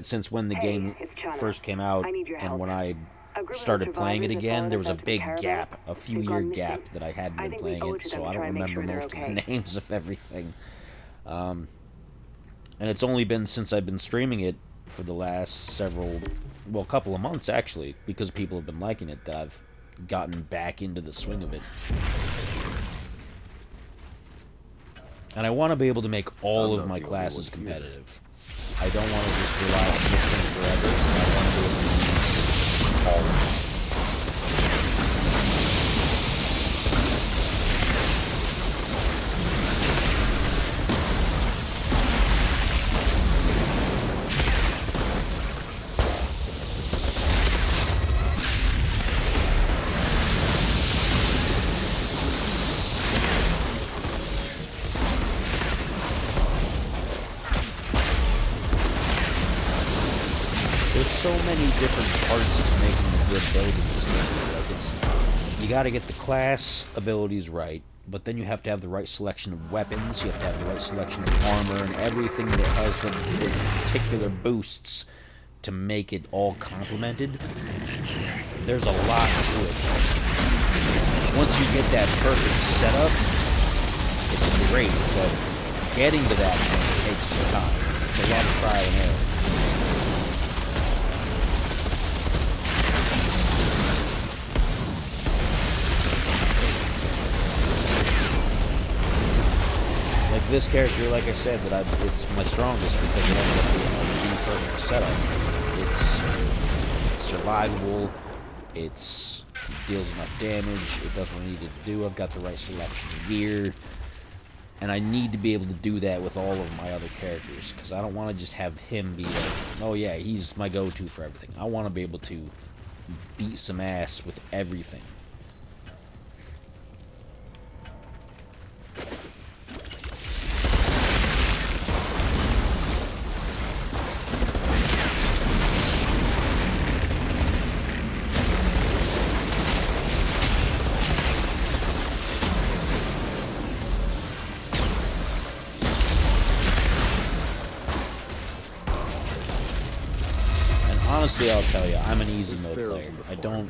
since when the game it's Chana. first came out, I need your and help. when I A group of started playing it survivors again, have there was a fallen big inside some gap, caravans. a few They've year gone gap missing. that I hadn't I been think we playing owe it, it to so them to I try don't and make remember sure they're most of okay. the names of everything. And it's only been since I've been streaming it for the last couple of months actually, because people have been liking it, that I've gotten back into the swing of it. And I want to be able to make all of my classes competitive. I don't want to just rely on this thing forever. I want to be able to use all of them. There's so many different parts to making a good build in this game. Like you got to get the class abilities right, but then you have to have the right selection of weapons, you have to have the right selection of armor, and everything that has the particular boosts to make it all complemented. There's a lot to it. Once you get that perfect setup, it's great, but getting to that point takes some time. It's a lot of trial and error. Like this character, like I said, it's my strongest because it ends up being the perfect setup. It's survivable. It deals enough damage. It does what I need it to do. I've got the right selection of gear. And I need to be able to do that with all of my other characters. Because I don't want to just have him be like, oh yeah, he's my go-to for everything. I want to be able to beat some ass with everything. Honestly, I'll tell you, I'm an easy mode player. I don't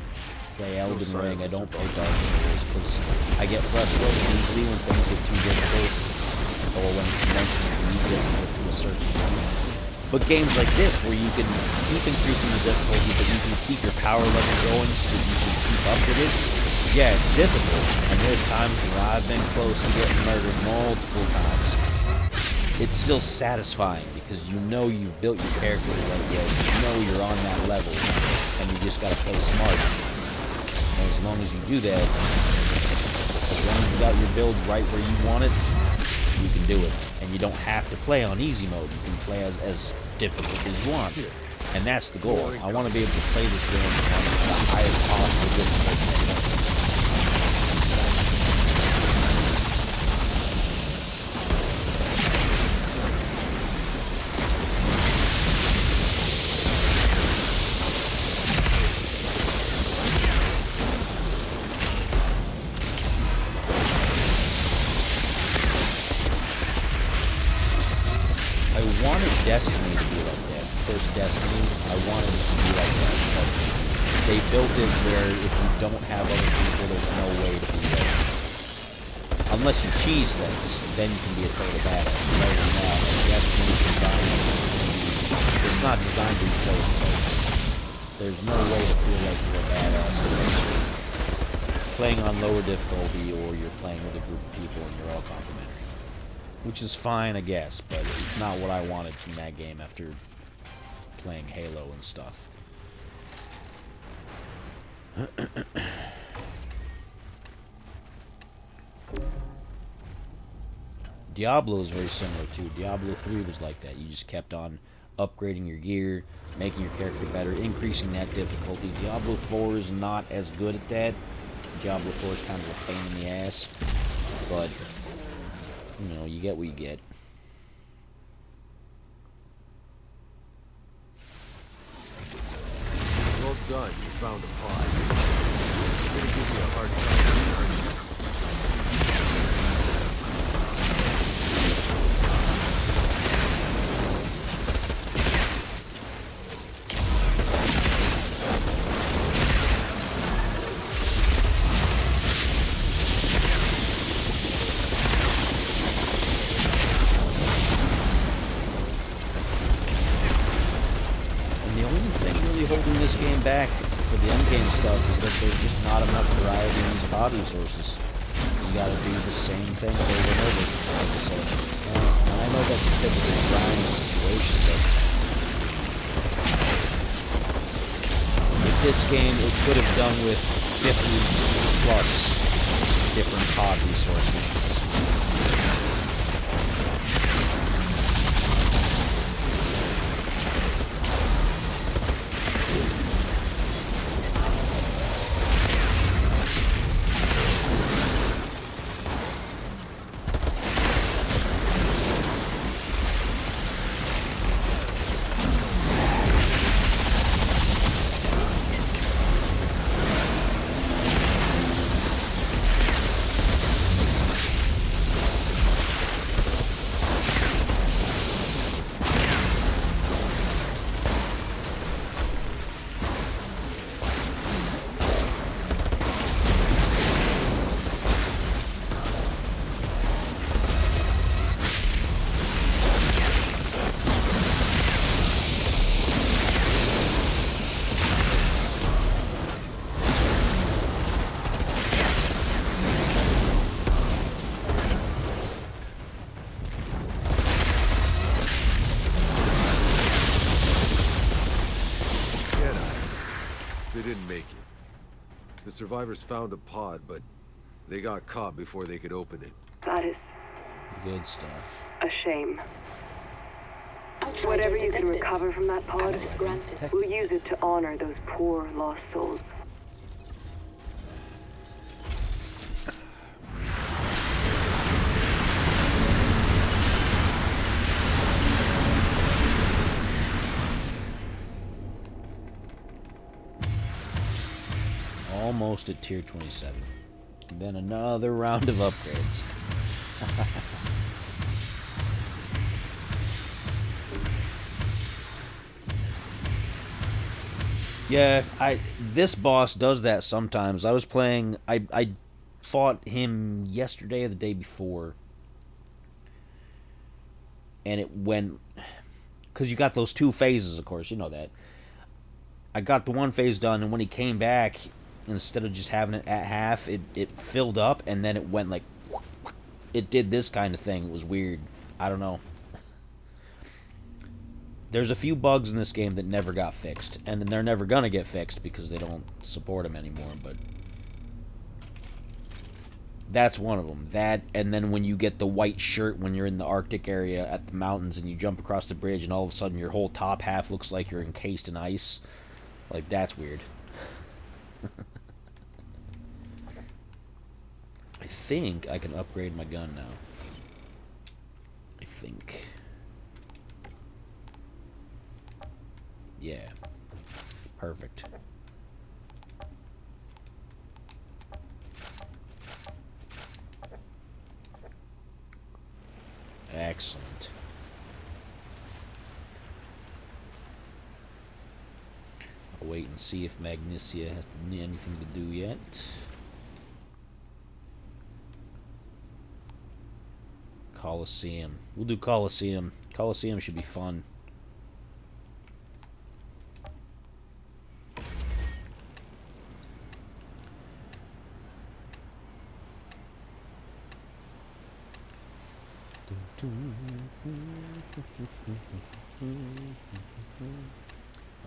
play Elden Ring, I don't play Dark Souls, because I get frustrated easily when things get too difficult, or when conventions are difficult to a certain point. But games like this, where you can keep increasing the difficulty, but you can keep your power level going so that you can keep up with it, yeah, it's difficult, and there's times where I've been close to getting murdered multiple times. It's still satisfying because you know you've built your character the right way. You know you're on that level, and you just gotta play smart. And as long as you do that, as long as you got your build right where you want it, you can do it. And you don't have to play on easy mode. You can play as difficult as you want. And that's the goal. I want to be able to play this game on the highest possible difficulty. Destiny to be like that. First Destiny, I wanted it to be like that. But they built it where if you don't have other people, there's no way to be there. Unless you cheese things, then you can be a total badass. Other than that, Destiny is designed. It's not designed to be chosen. There's no way to feel like you're a badass unless you're playing on lower difficulty or you're playing with a group of people and you're all complimentary. Which is fine, I guess, but it's not what I wanted from that game after playing Halo and stuff. Diablo is very similar too. Diablo 3 was like that. You just kept on upgrading your gear, making your character better, increasing that difficulty. Diablo 4 is not as good at that. Diablo 4 is kind of a pain in the ass, but you know, you get what you get. Well done, you found a pod. You're gonna give me a hard time, aren't you? Holding this game back for the endgame stuff is that there's just not enough variety in these body sources. You gotta do the same thing over and over, like I said. And I know that's a typical grind situation, but with this game, it could have done with 50 plus different pod resources. didn't make it. The survivors found a pod, but they got caught before they could open it. That is Good stuff. a shame. Outrider Whatever you can detected. recover from that pod, Access granted. we'll use it to honor those poor lost souls. Almost at tier 27. Then another round of upgrades. Yeah, this boss does that sometimes. I was playing, I fought him yesterday or the day before, and it went, because you got those two phases, of course, you know that. I got the one phase done, and when he came back, instead of just having it at half, it filled up, and then it went like, it did this kind of thing. It was weird. I don't know. There's a few bugs in this game that never got fixed, and they're never gonna get fixed because they don't support them anymore, but that's one of them. That, and then when you get the white shirt when you're in the Arctic area at the mountains and you jump across the bridge and all of a sudden your whole top half looks like you're encased in ice. Like, that's weird. I think I can upgrade my gun now. I think. Yeah. Perfect. Excellent. I'll wait and see if Magnesia has anything to do yet. Coliseum. We'll do Coliseum. Coliseum should be fun. I'll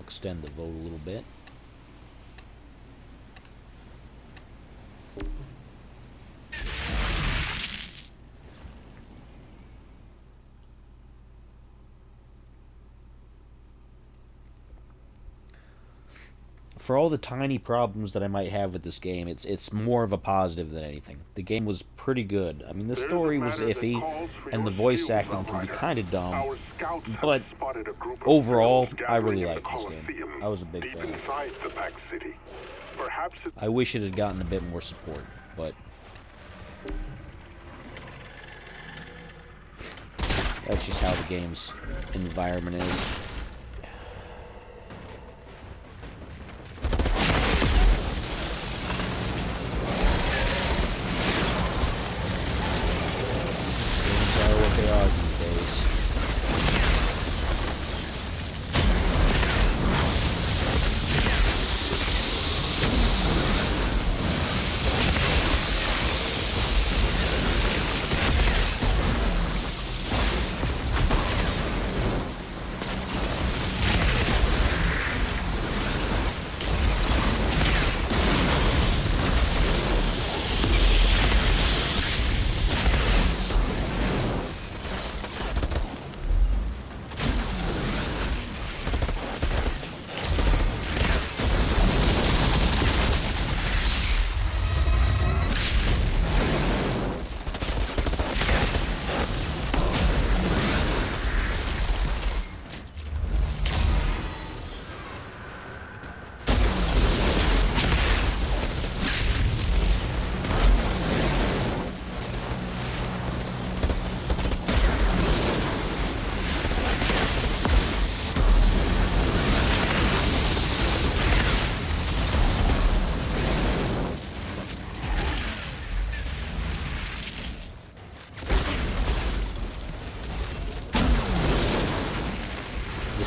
extend the vote a little bit. For all the tiny problems that I might have with this game, it's more of a positive than anything. The game was pretty good. I mean, the story was iffy, and the voice acting can be kind of dumb, but overall, I really liked this game. I was a big fan. I wish it had gotten a bit more support, but that's just how the game's environment is. They are these days.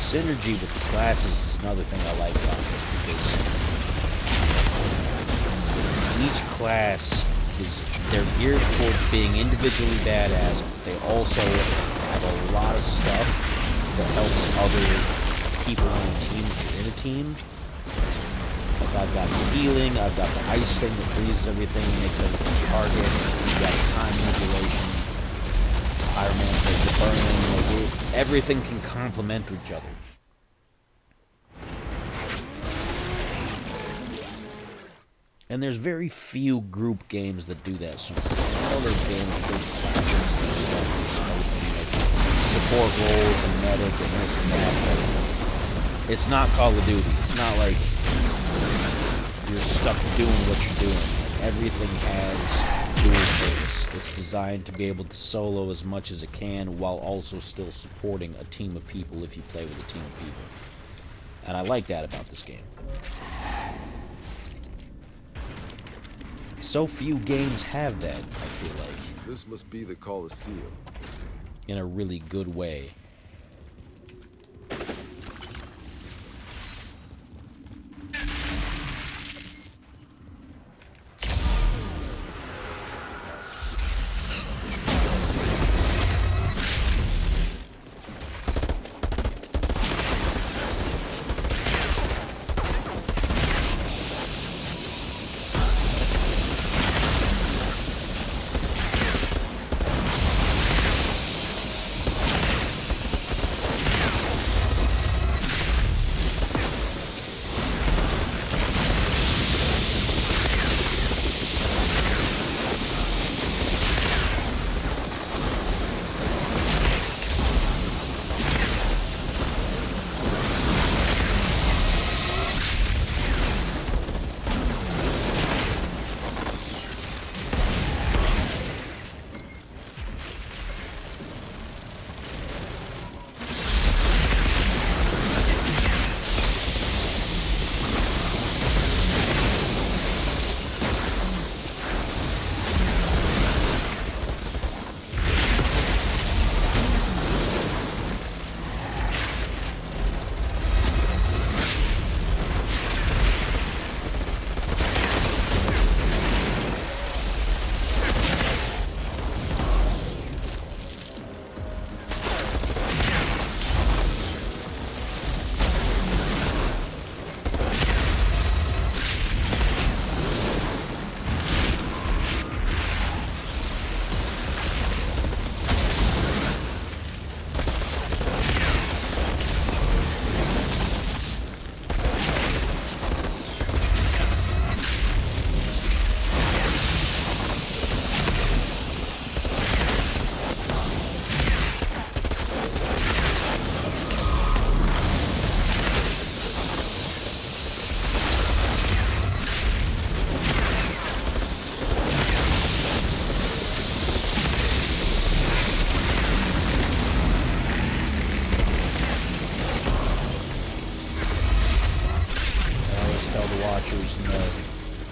Synergy with the classes is another thing I like about this, because each class they're geared towards being individually badass, but they also have a lot of stuff that helps other people on the team if you're in a team. Like, I've got the healing, I've got the ice thing that freezes everything, makes everything target. You've got time manipulation, pyromancer, the burning, like, everything can complement each other. And there's very few group games that do that. So all those games with support roles and medic and this and that. But it's not Call of Duty. It's not like you're stuck doing what you're doing. Everything has dual purpose. It's designed to be able to solo as much as it can while also still supporting a team of people if you play with a team of people. And I like that about this game. So few games have that, I feel like. This must be the Colosseum. In a really good way.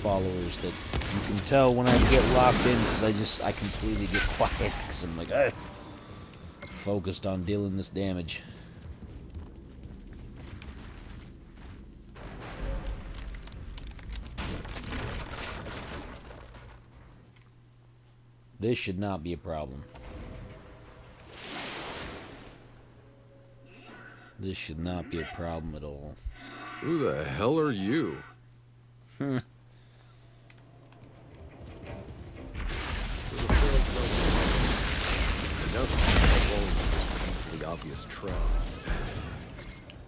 Followers that you can tell when I get locked in because I completely get quiet because I'm like, focused on dealing this damage. This should not be a problem. This should not be a problem at all. Who the hell are you? The obvious trap.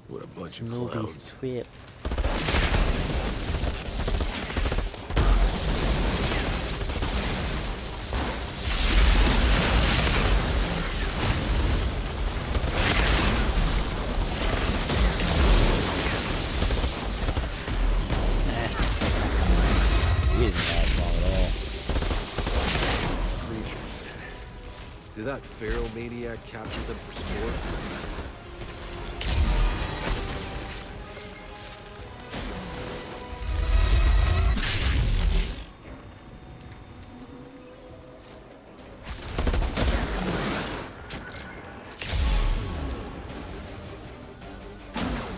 What a bunch of clowns. Trip. He didn't last long at all. Creatures. Did that feral maniac capture them for sport?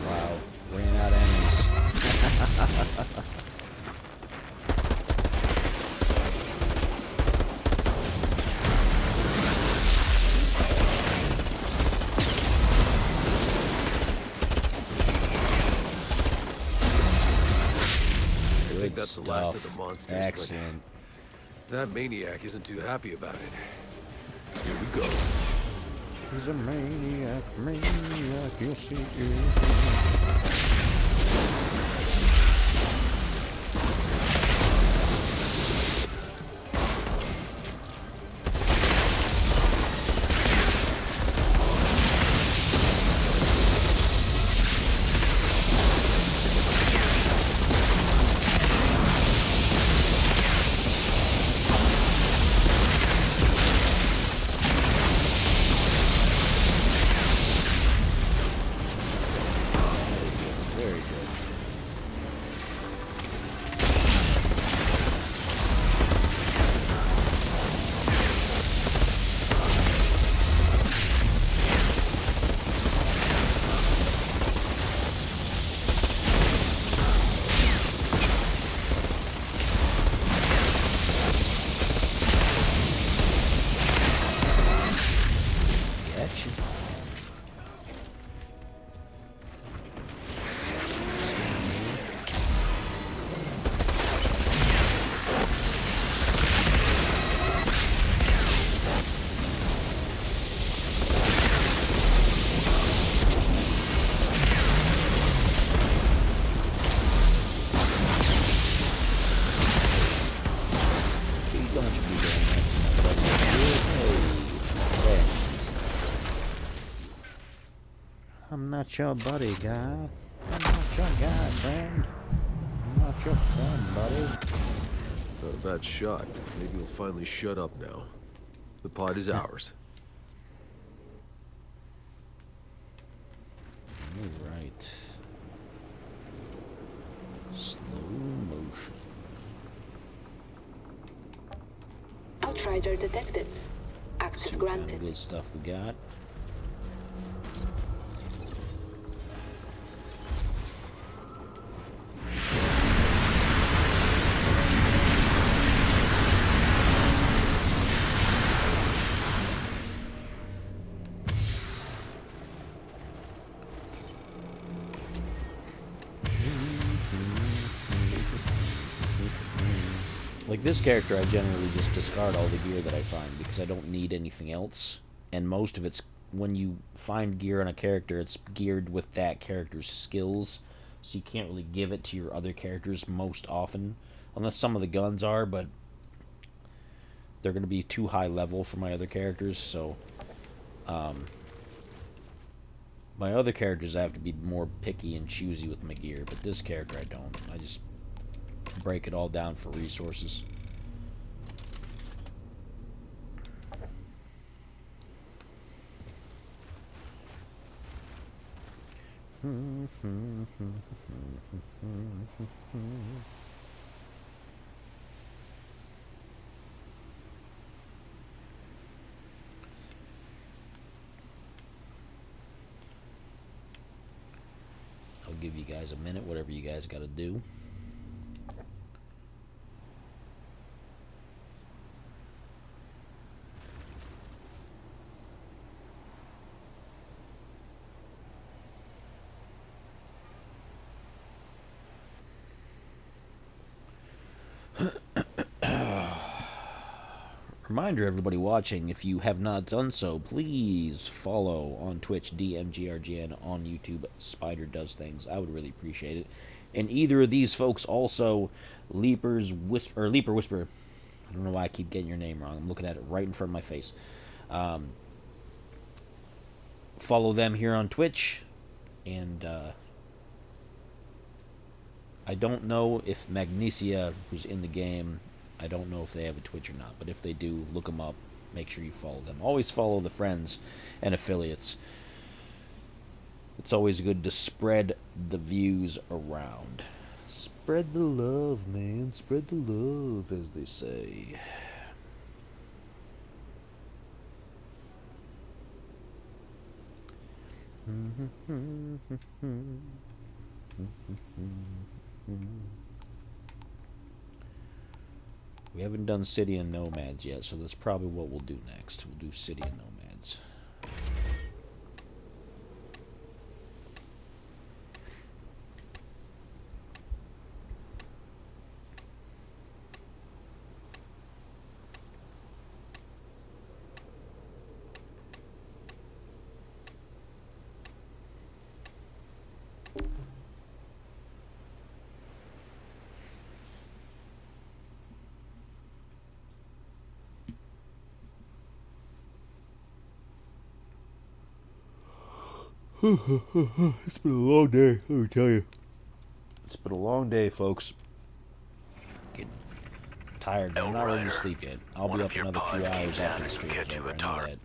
Wow, ran out of enemies. that's the last of stuff. the monsters, Excellent. but that maniac isn't too happy about it. Here we go. He's a maniac, you'll see. Very good. Gotcha. Don't you be doing that to my buddy. Hey, I'm not your buddy, guy. I'm not your guy, friend. I'm not your friend, buddy. Not a bad shot. Maybe you'll finally shut up now. The pod is ours. All right. Slow motion. Outrider detected. Access What kind of granted. good stuff we got? Like this character, I generally just discard all the gear that I find because I don't need anything else. And most of it's, when you find gear on a character, it's geared with that character's skills. So you can't really give it to your other characters most often. Unless some of the guns are, but they're going to be too high level for my other characters. So my other characters, I have to be more picky and choosy with my gear. But this character, I don't. I just break it all down for resources. I'll give you guys a minute, whatever you guys got to do. Reminder, everybody watching, if you have not done so, please follow on Twitch, DMGRGN, on YouTube, Spider Does Things. I would really appreciate it. And either of these folks also, Leaper Whisper. I don't know why I keep getting your name wrong. I'm looking at it right in front of my face. Follow them here on Twitch. And I don't know if Magnesia, who's in the game, I don't know if they have a Twitch or not, but if they do, look them up. Make sure you follow them. Always follow the friends and affiliates. It's always good to spread the views around. Spread the love, man. Spread the love, as they say. We haven't done City and Nomads yet, so that's probably what we'll do next. We'll do City and Nomads. It's been a long day, let me tell you. It's been a long day, folks. Getting tired, but I'm not ready to sleep yet. I'll be up another few hours after the stream is over, I know that.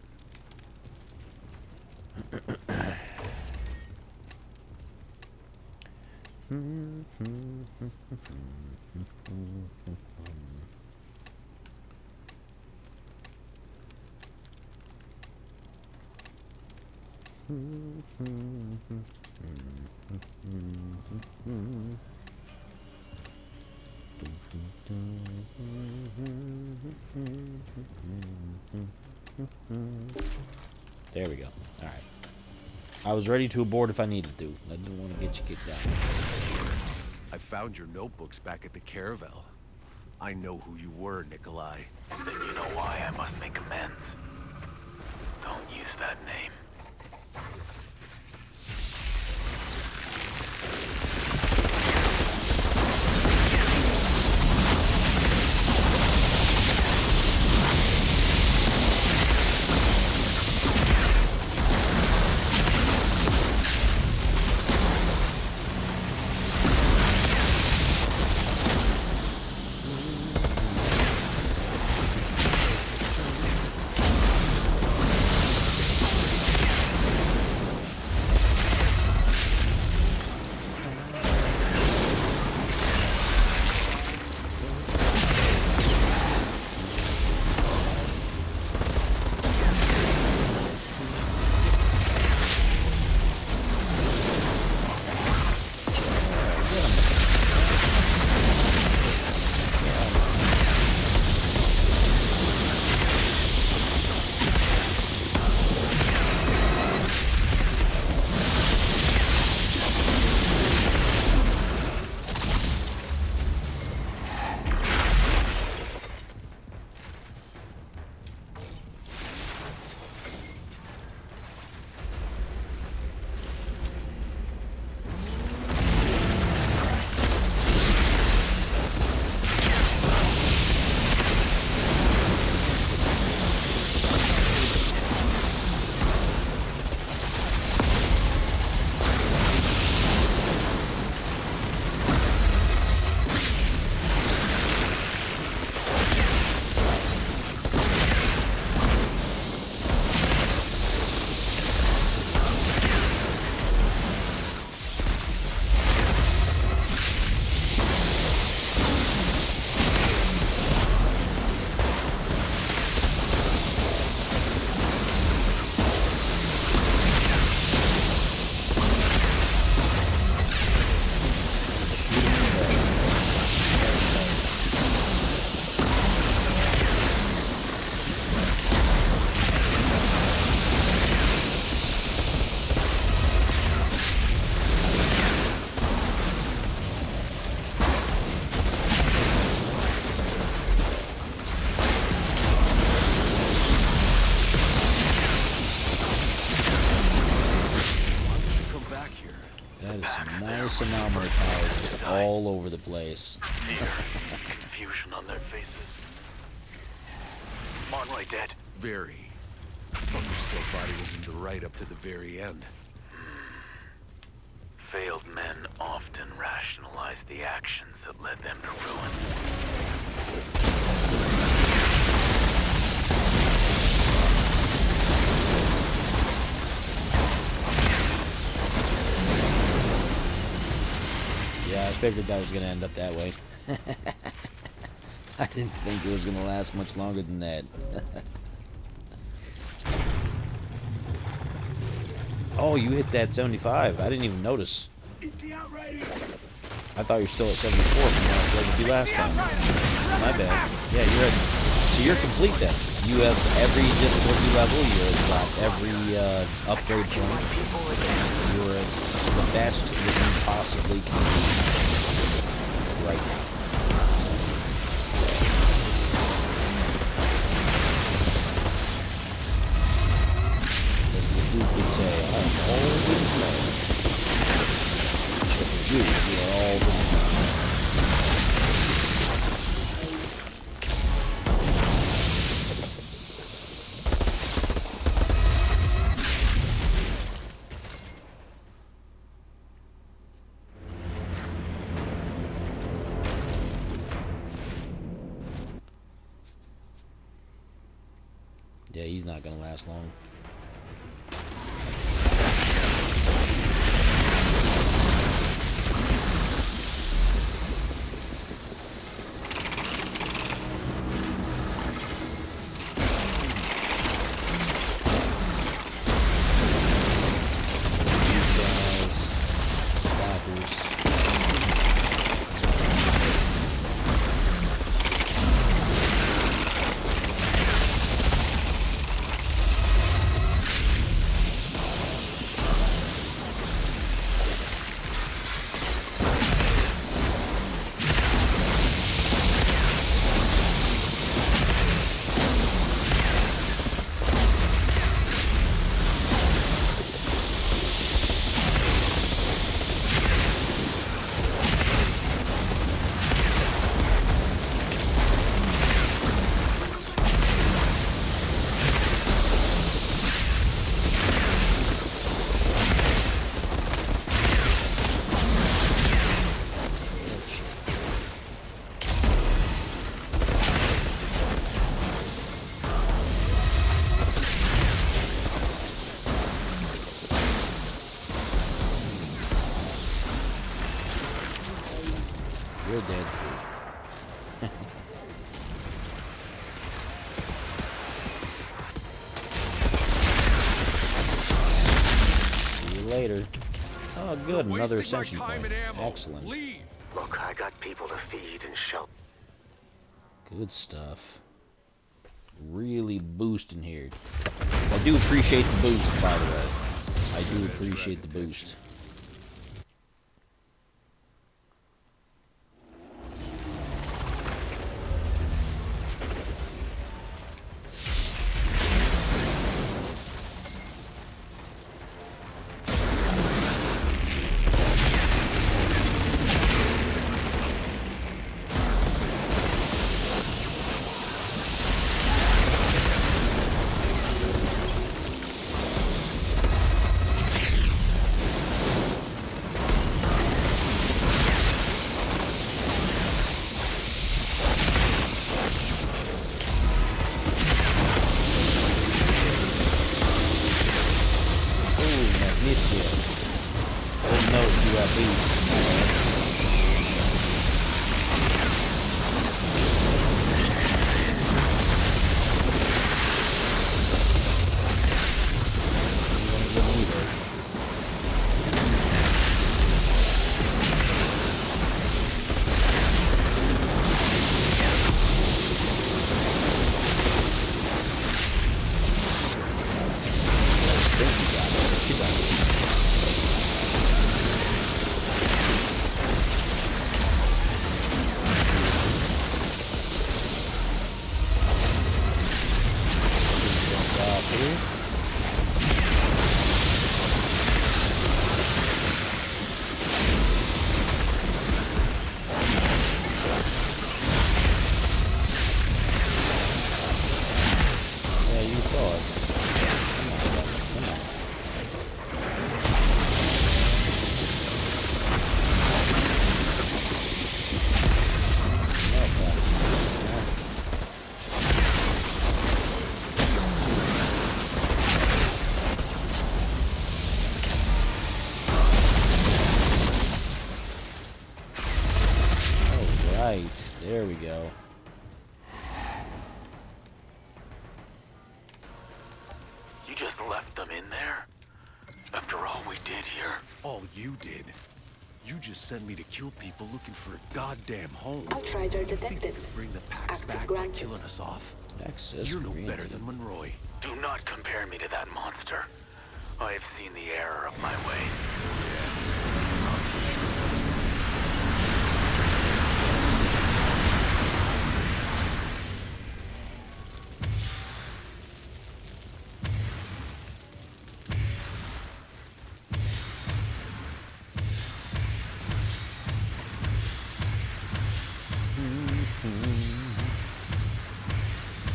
There we go. Alright. I was ready to abort if I needed to. I didn't want to get you kicked out. I found your notebooks back at the Caravel. I know who you were, Nikolai. Then you know why I must make amends. Don't use that name. Nice anomaly powers all over the place. Fear, confusion on their faces. Monroy dead. Very. Fucker still thought he was in the right up to the very end. Failed men often rationalize the actions that led them to ruin. Yeah, I figured that was going to end up that way. I didn't think it was going to last much longer than that. Oh, you hit that 75. I didn't even notice. It's the Outriders. I thought you were still at 74 from what I played with you last time. My bad. Yeah, you're at, so you're complete then. You have every difficulty level. You've got every upgrade point. You're at the best that you possibly can be right now. As the Duke would say, I'm always known. But for you, you are all the known. he's not gonna last long. You're dead too. See you later. Oh, good. Another ascension point. Excellent. Look, I got people to feed and shelter. Good stuff. Really boosting here. I do appreciate the boost, by the way. I do appreciate the boost. Right, there we go. You just left them in there? After all we did here? All you did. You just sent me to kill people looking for a goddamn home. Outrider You think detected. you could bring the packs Access back by granted. killing us off? Access You're no granted. better than Monroy. Do not compare me to that monster. I have seen the error of my ways.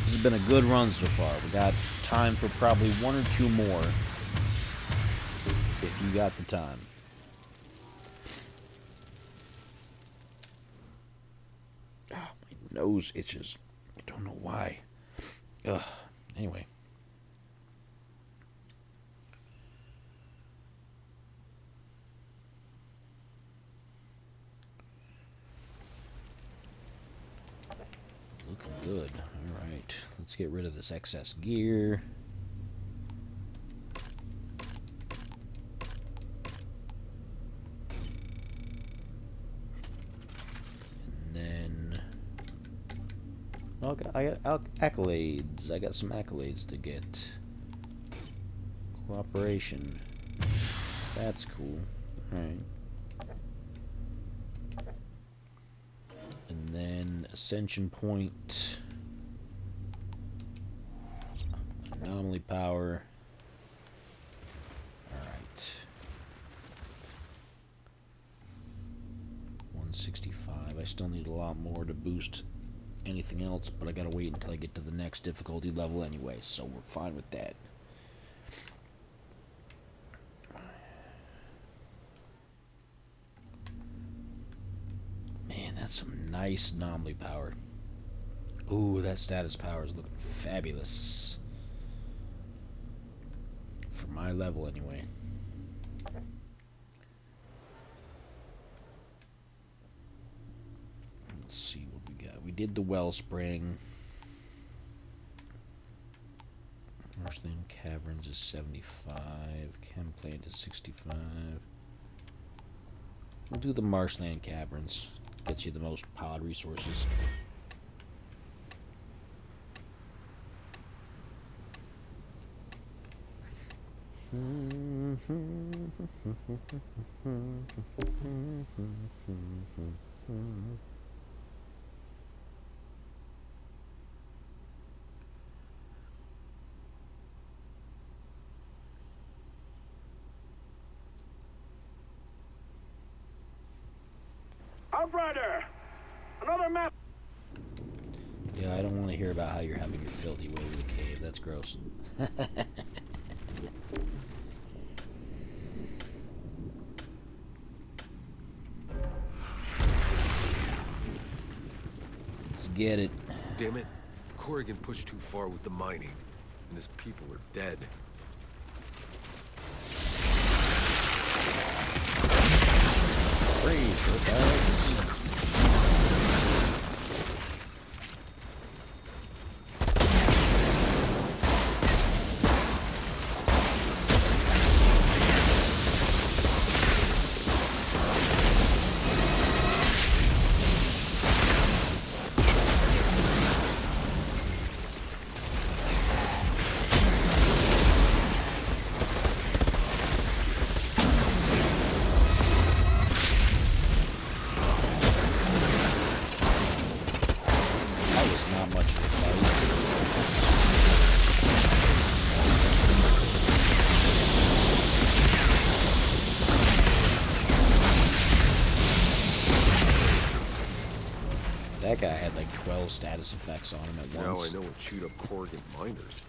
This has been a good run so far. We got time for probably one or two more. If you got the time. Oh, my nose itches. I don't know why. Ugh. Anyway. good. Alright, let's get rid of this excess gear. And then... I got accolades. I got some accolades to get. Cooperation. That's cool. Alright. And then Ascension Point. Anomaly Power. Alright. 165. I still need a lot more to boost anything else, but I gotta wait until I get to the next difficulty level anyway, so we're fine with that. Man, that's some nice anomaly power. Ooh, that status power is looking fabulous. For my level, anyway. Let's see what we got. We did the Wellspring. Marshland Caverns is 75. Chem Plant is 65. We'll do the Marshland Caverns. Gets you the most pod resources. Outrider! Another map! Yeah, I don't want to hear about how you're having your filthy way to the cave. That's gross. Let's get it. Damn it. Corrigan pushed too far with the mining, and his people are dead. That guy had like 12 status effects on him at once. Now I know what chewed up Corrigan miners.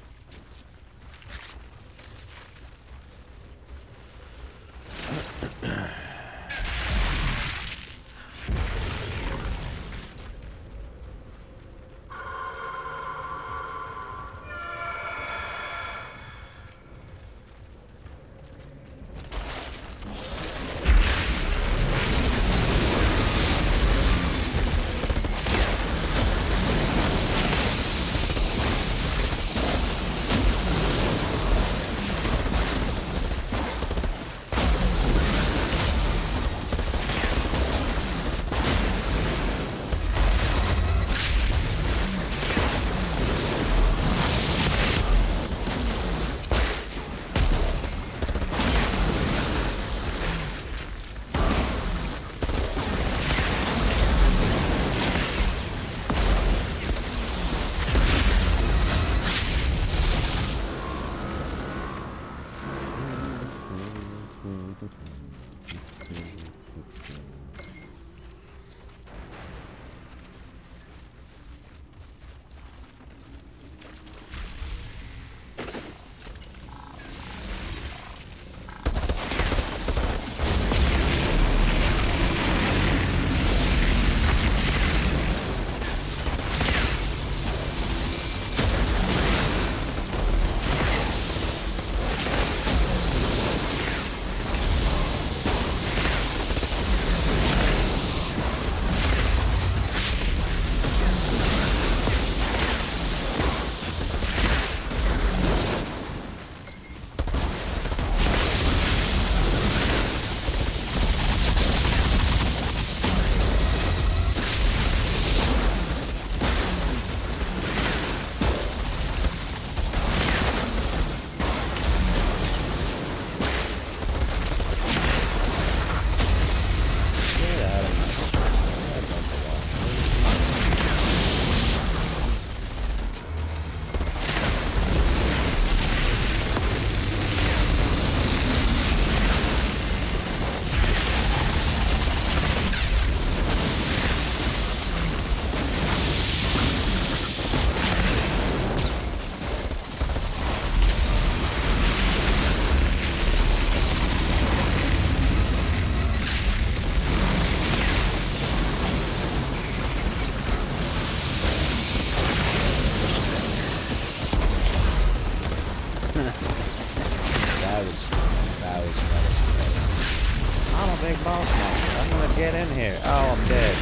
big boss monster. I'm gonna get in here. Oh, I'm dead.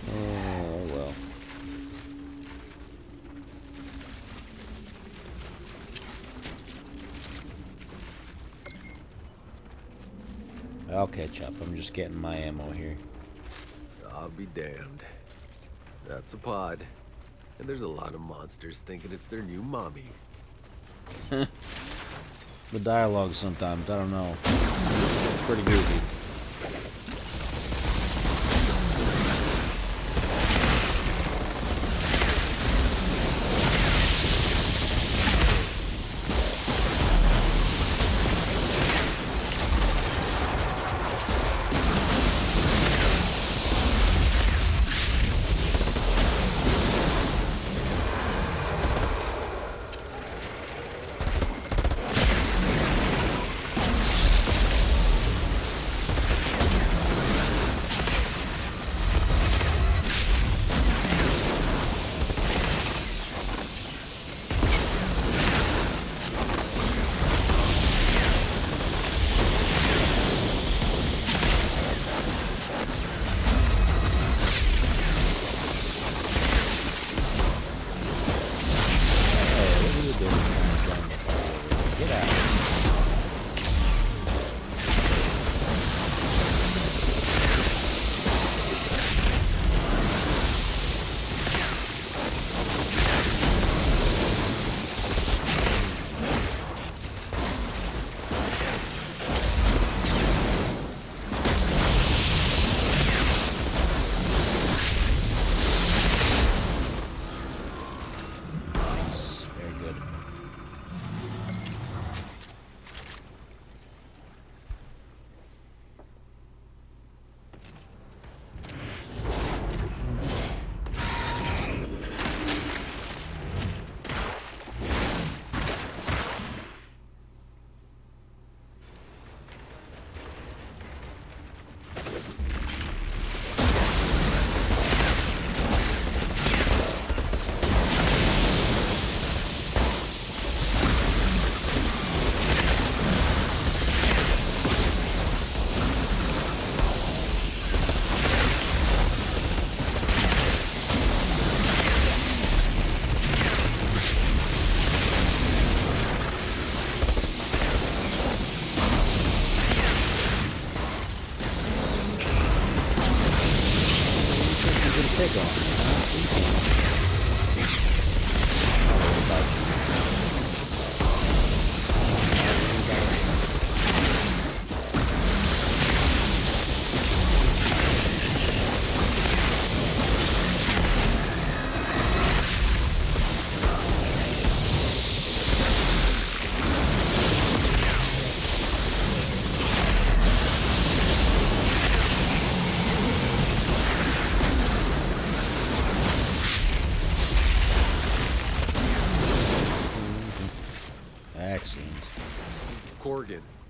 Oh, well. I'll catch up. I'm just getting my ammo here. I'll be damned. That's a pod. And there's a lot of monsters thinking it's their new mommy. The dialogue sometimes, I don't know. It's pretty goofy.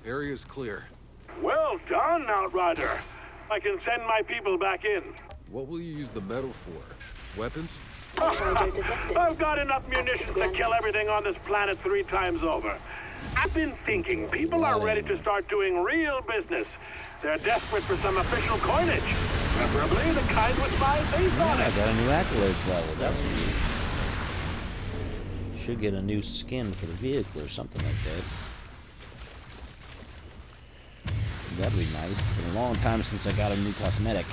Area's clear. Well done, Outrider. I can send my people back in. What will you use the metal for? Weapons? Outrider detected. I've got enough Access munitions to granted. kill everything on this planet 3 times over. I've been thinking people are ready to start doing real business. They're desperate for some official coinage. Preferably the kind with my face on I it. got a new accolades level. That's neat. Should get a new skin for the vehicle or something like that. That'd be nice. It's been a long time since I got a new cosmetic.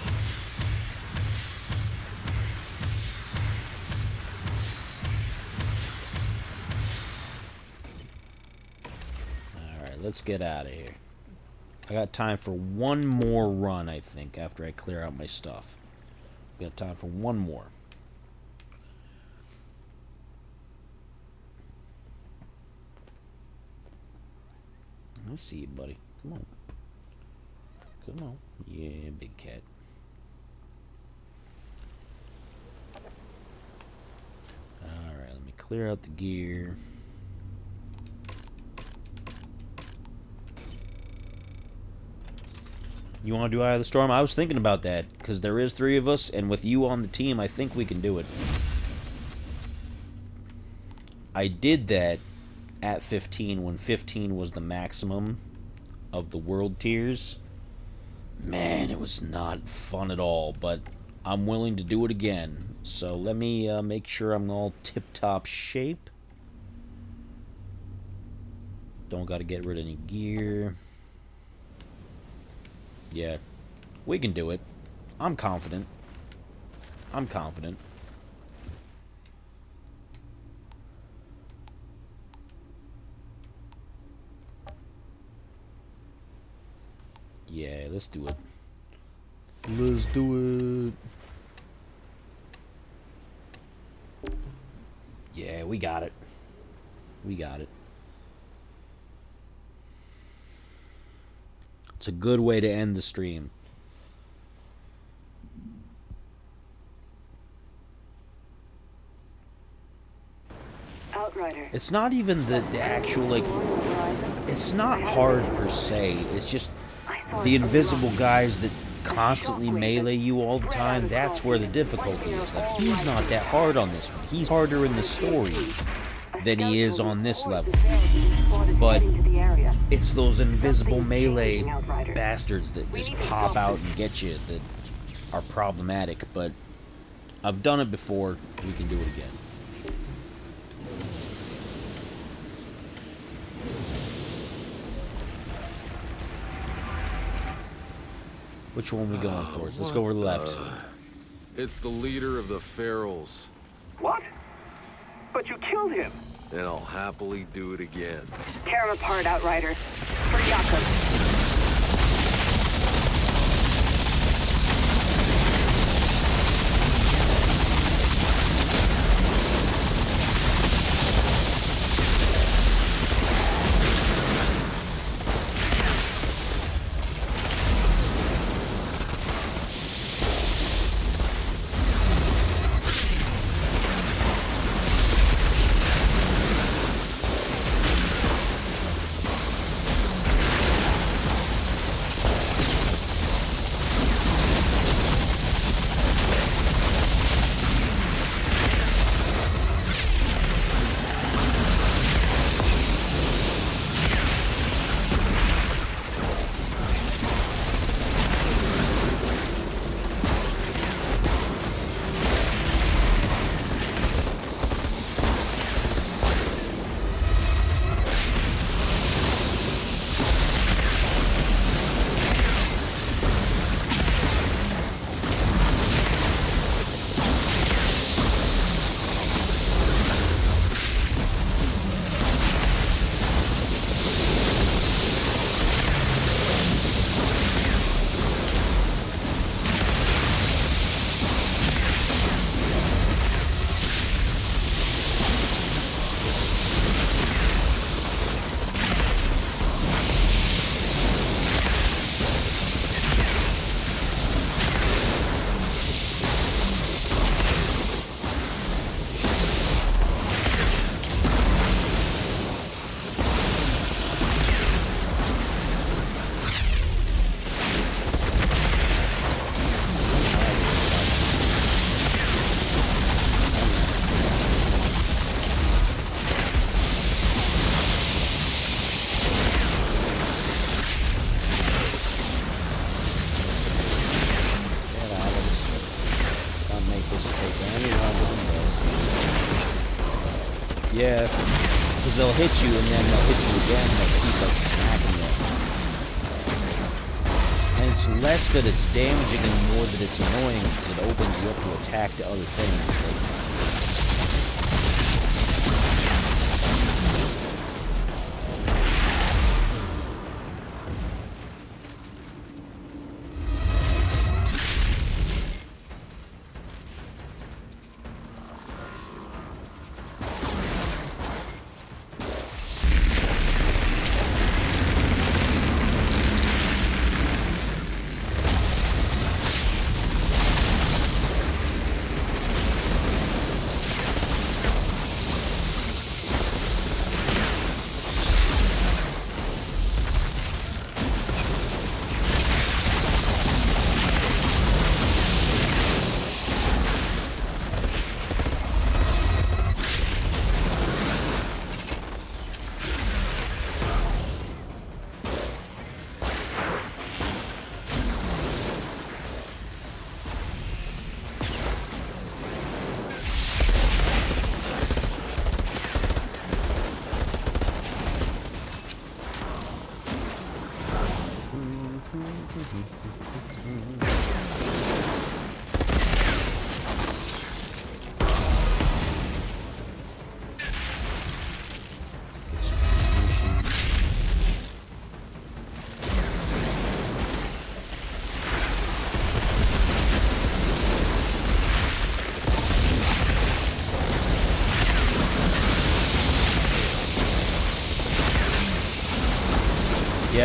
Alright, let's get out of here. I got time for one more run, I think, after I clear out my stuff. Got time for one more. I see you, buddy. Come on. Come on. Yeah, big cat. Alright, let me clear out the gear. You want to do Eye of the Storm? I was thinking about that, because there is 3 of us, and with you on the team, I think we can do it. I did that at 15, when 15 was the maximum. of the world tiers. Man, it was not fun at all, but I'm willing to do it again. So let me make sure I'm all tip-top shape. Don't gotta get rid of any gear. Yeah, we can do it. I'm confident. I'm confident. Yeah, let's do it. Let's do it. Yeah, we got it. We got it. It's a good way to end the stream. Outrider. It's not even the actual, like, it's not hard per se. It's just the invisible guys that constantly melee you all the time. That's where the difficulty is. Like, he's not that hard on this one. He's harder in the story than he is on this level. But it's those invisible melee bastards that just pop out and get you that are problematic. But I've done it before. We can do it again. Which one are we going towards? Let's go over the left. It's the leader of the Ferals. What? But you killed him. And I'll happily do it again. Tear him apart, Outriders. For Jakob. Yeah, because they'll hit you and then they'll hit you again and they'll keep like smacking you. And it's less that it's damaging and more that it's annoying because it opens you up to attack to other things. Like,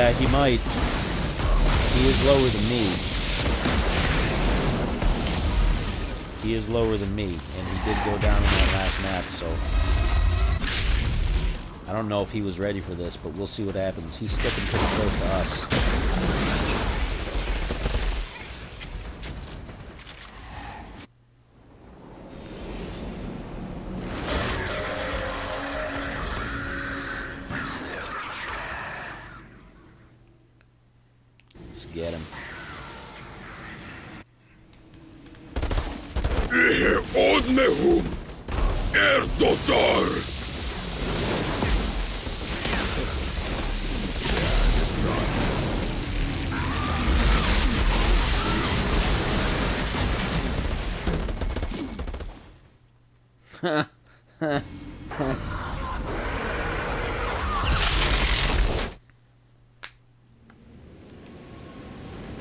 Yeah, he might. He is lower than me. He is lower than me, and he did go down in that last map, so... I don't know if he was ready for this, but we'll see what happens. He's sticking pretty close to us. Let's get him. Odmehum Erdotar.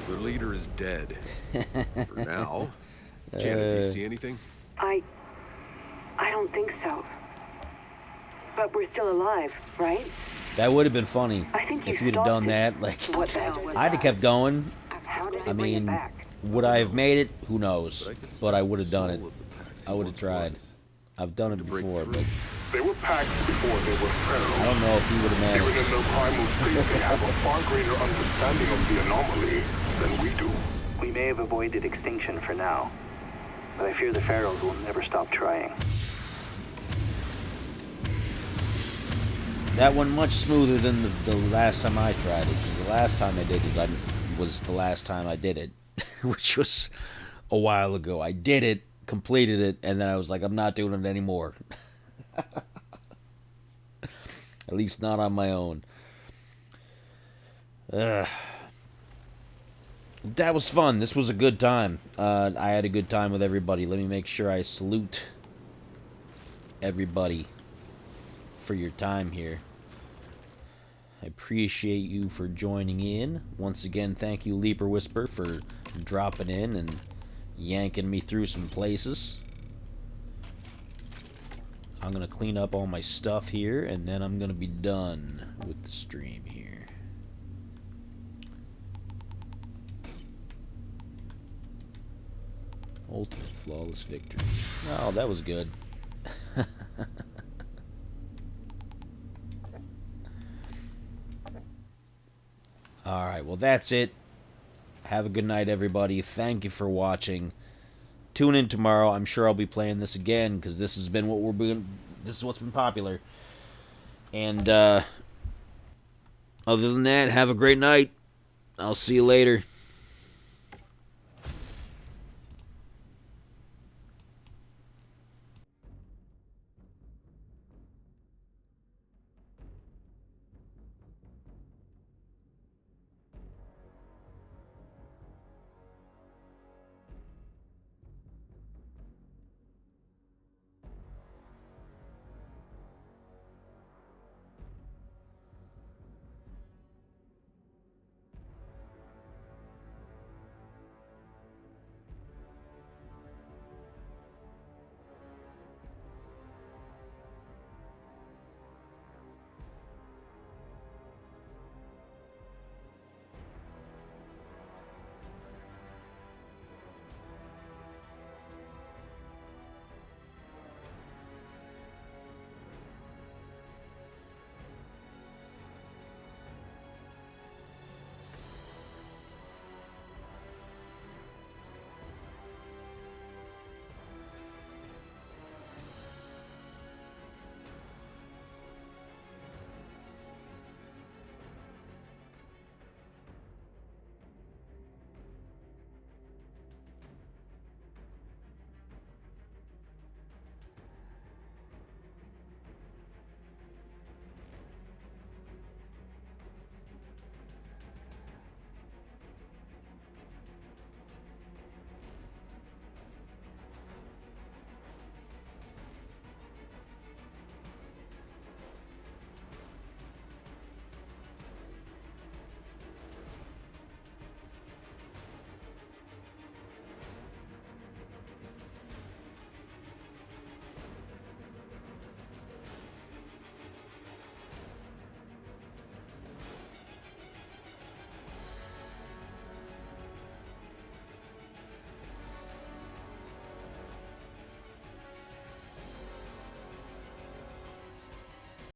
The leader is dead. For now. Janet, do you see anything? I don't think so. But we're still alive, right? That would have been funny I think you if you'd have done stopped that. Like, What the hell was I'd have that? kept going. How did I they bring it mean, back? would I have made it? Who knows? But I can But I sense would the have done it. soul of the packs he I would have once tried. was. I've done it To break before, through. but They were packs before they were I feral. don't know if he would have Even managed. in their primal state, they have a far greater understanding of the anomaly than we do. We may have avoided extinction for now, but I fear the Pharaohs will never stop trying. That went much smoother than the last time I tried it. Because the last time I did it was the last time I did it, which was a while ago. I did it, completed it, and then I was like, I'm not doing it anymore. At least not on my own. That was fun. This was a good time. I had a good time with everybody. Let me make sure I salute everybody for your time here. I appreciate you for joining in. Once again, thank you, Leaper Whisper, for dropping in and yanking me through some places. I'm going to clean up all my stuff here, and then I'm going to be done with the stream here. Ultimate flawless victory. Oh, that was good. Alright, well that's it. Have a good night, everybody. Thank you for watching. Tune in tomorrow. I'm sure I'll be playing this again, because this has been what we're doing. This is what's been popular. And other than that, have a great night. I'll see you later.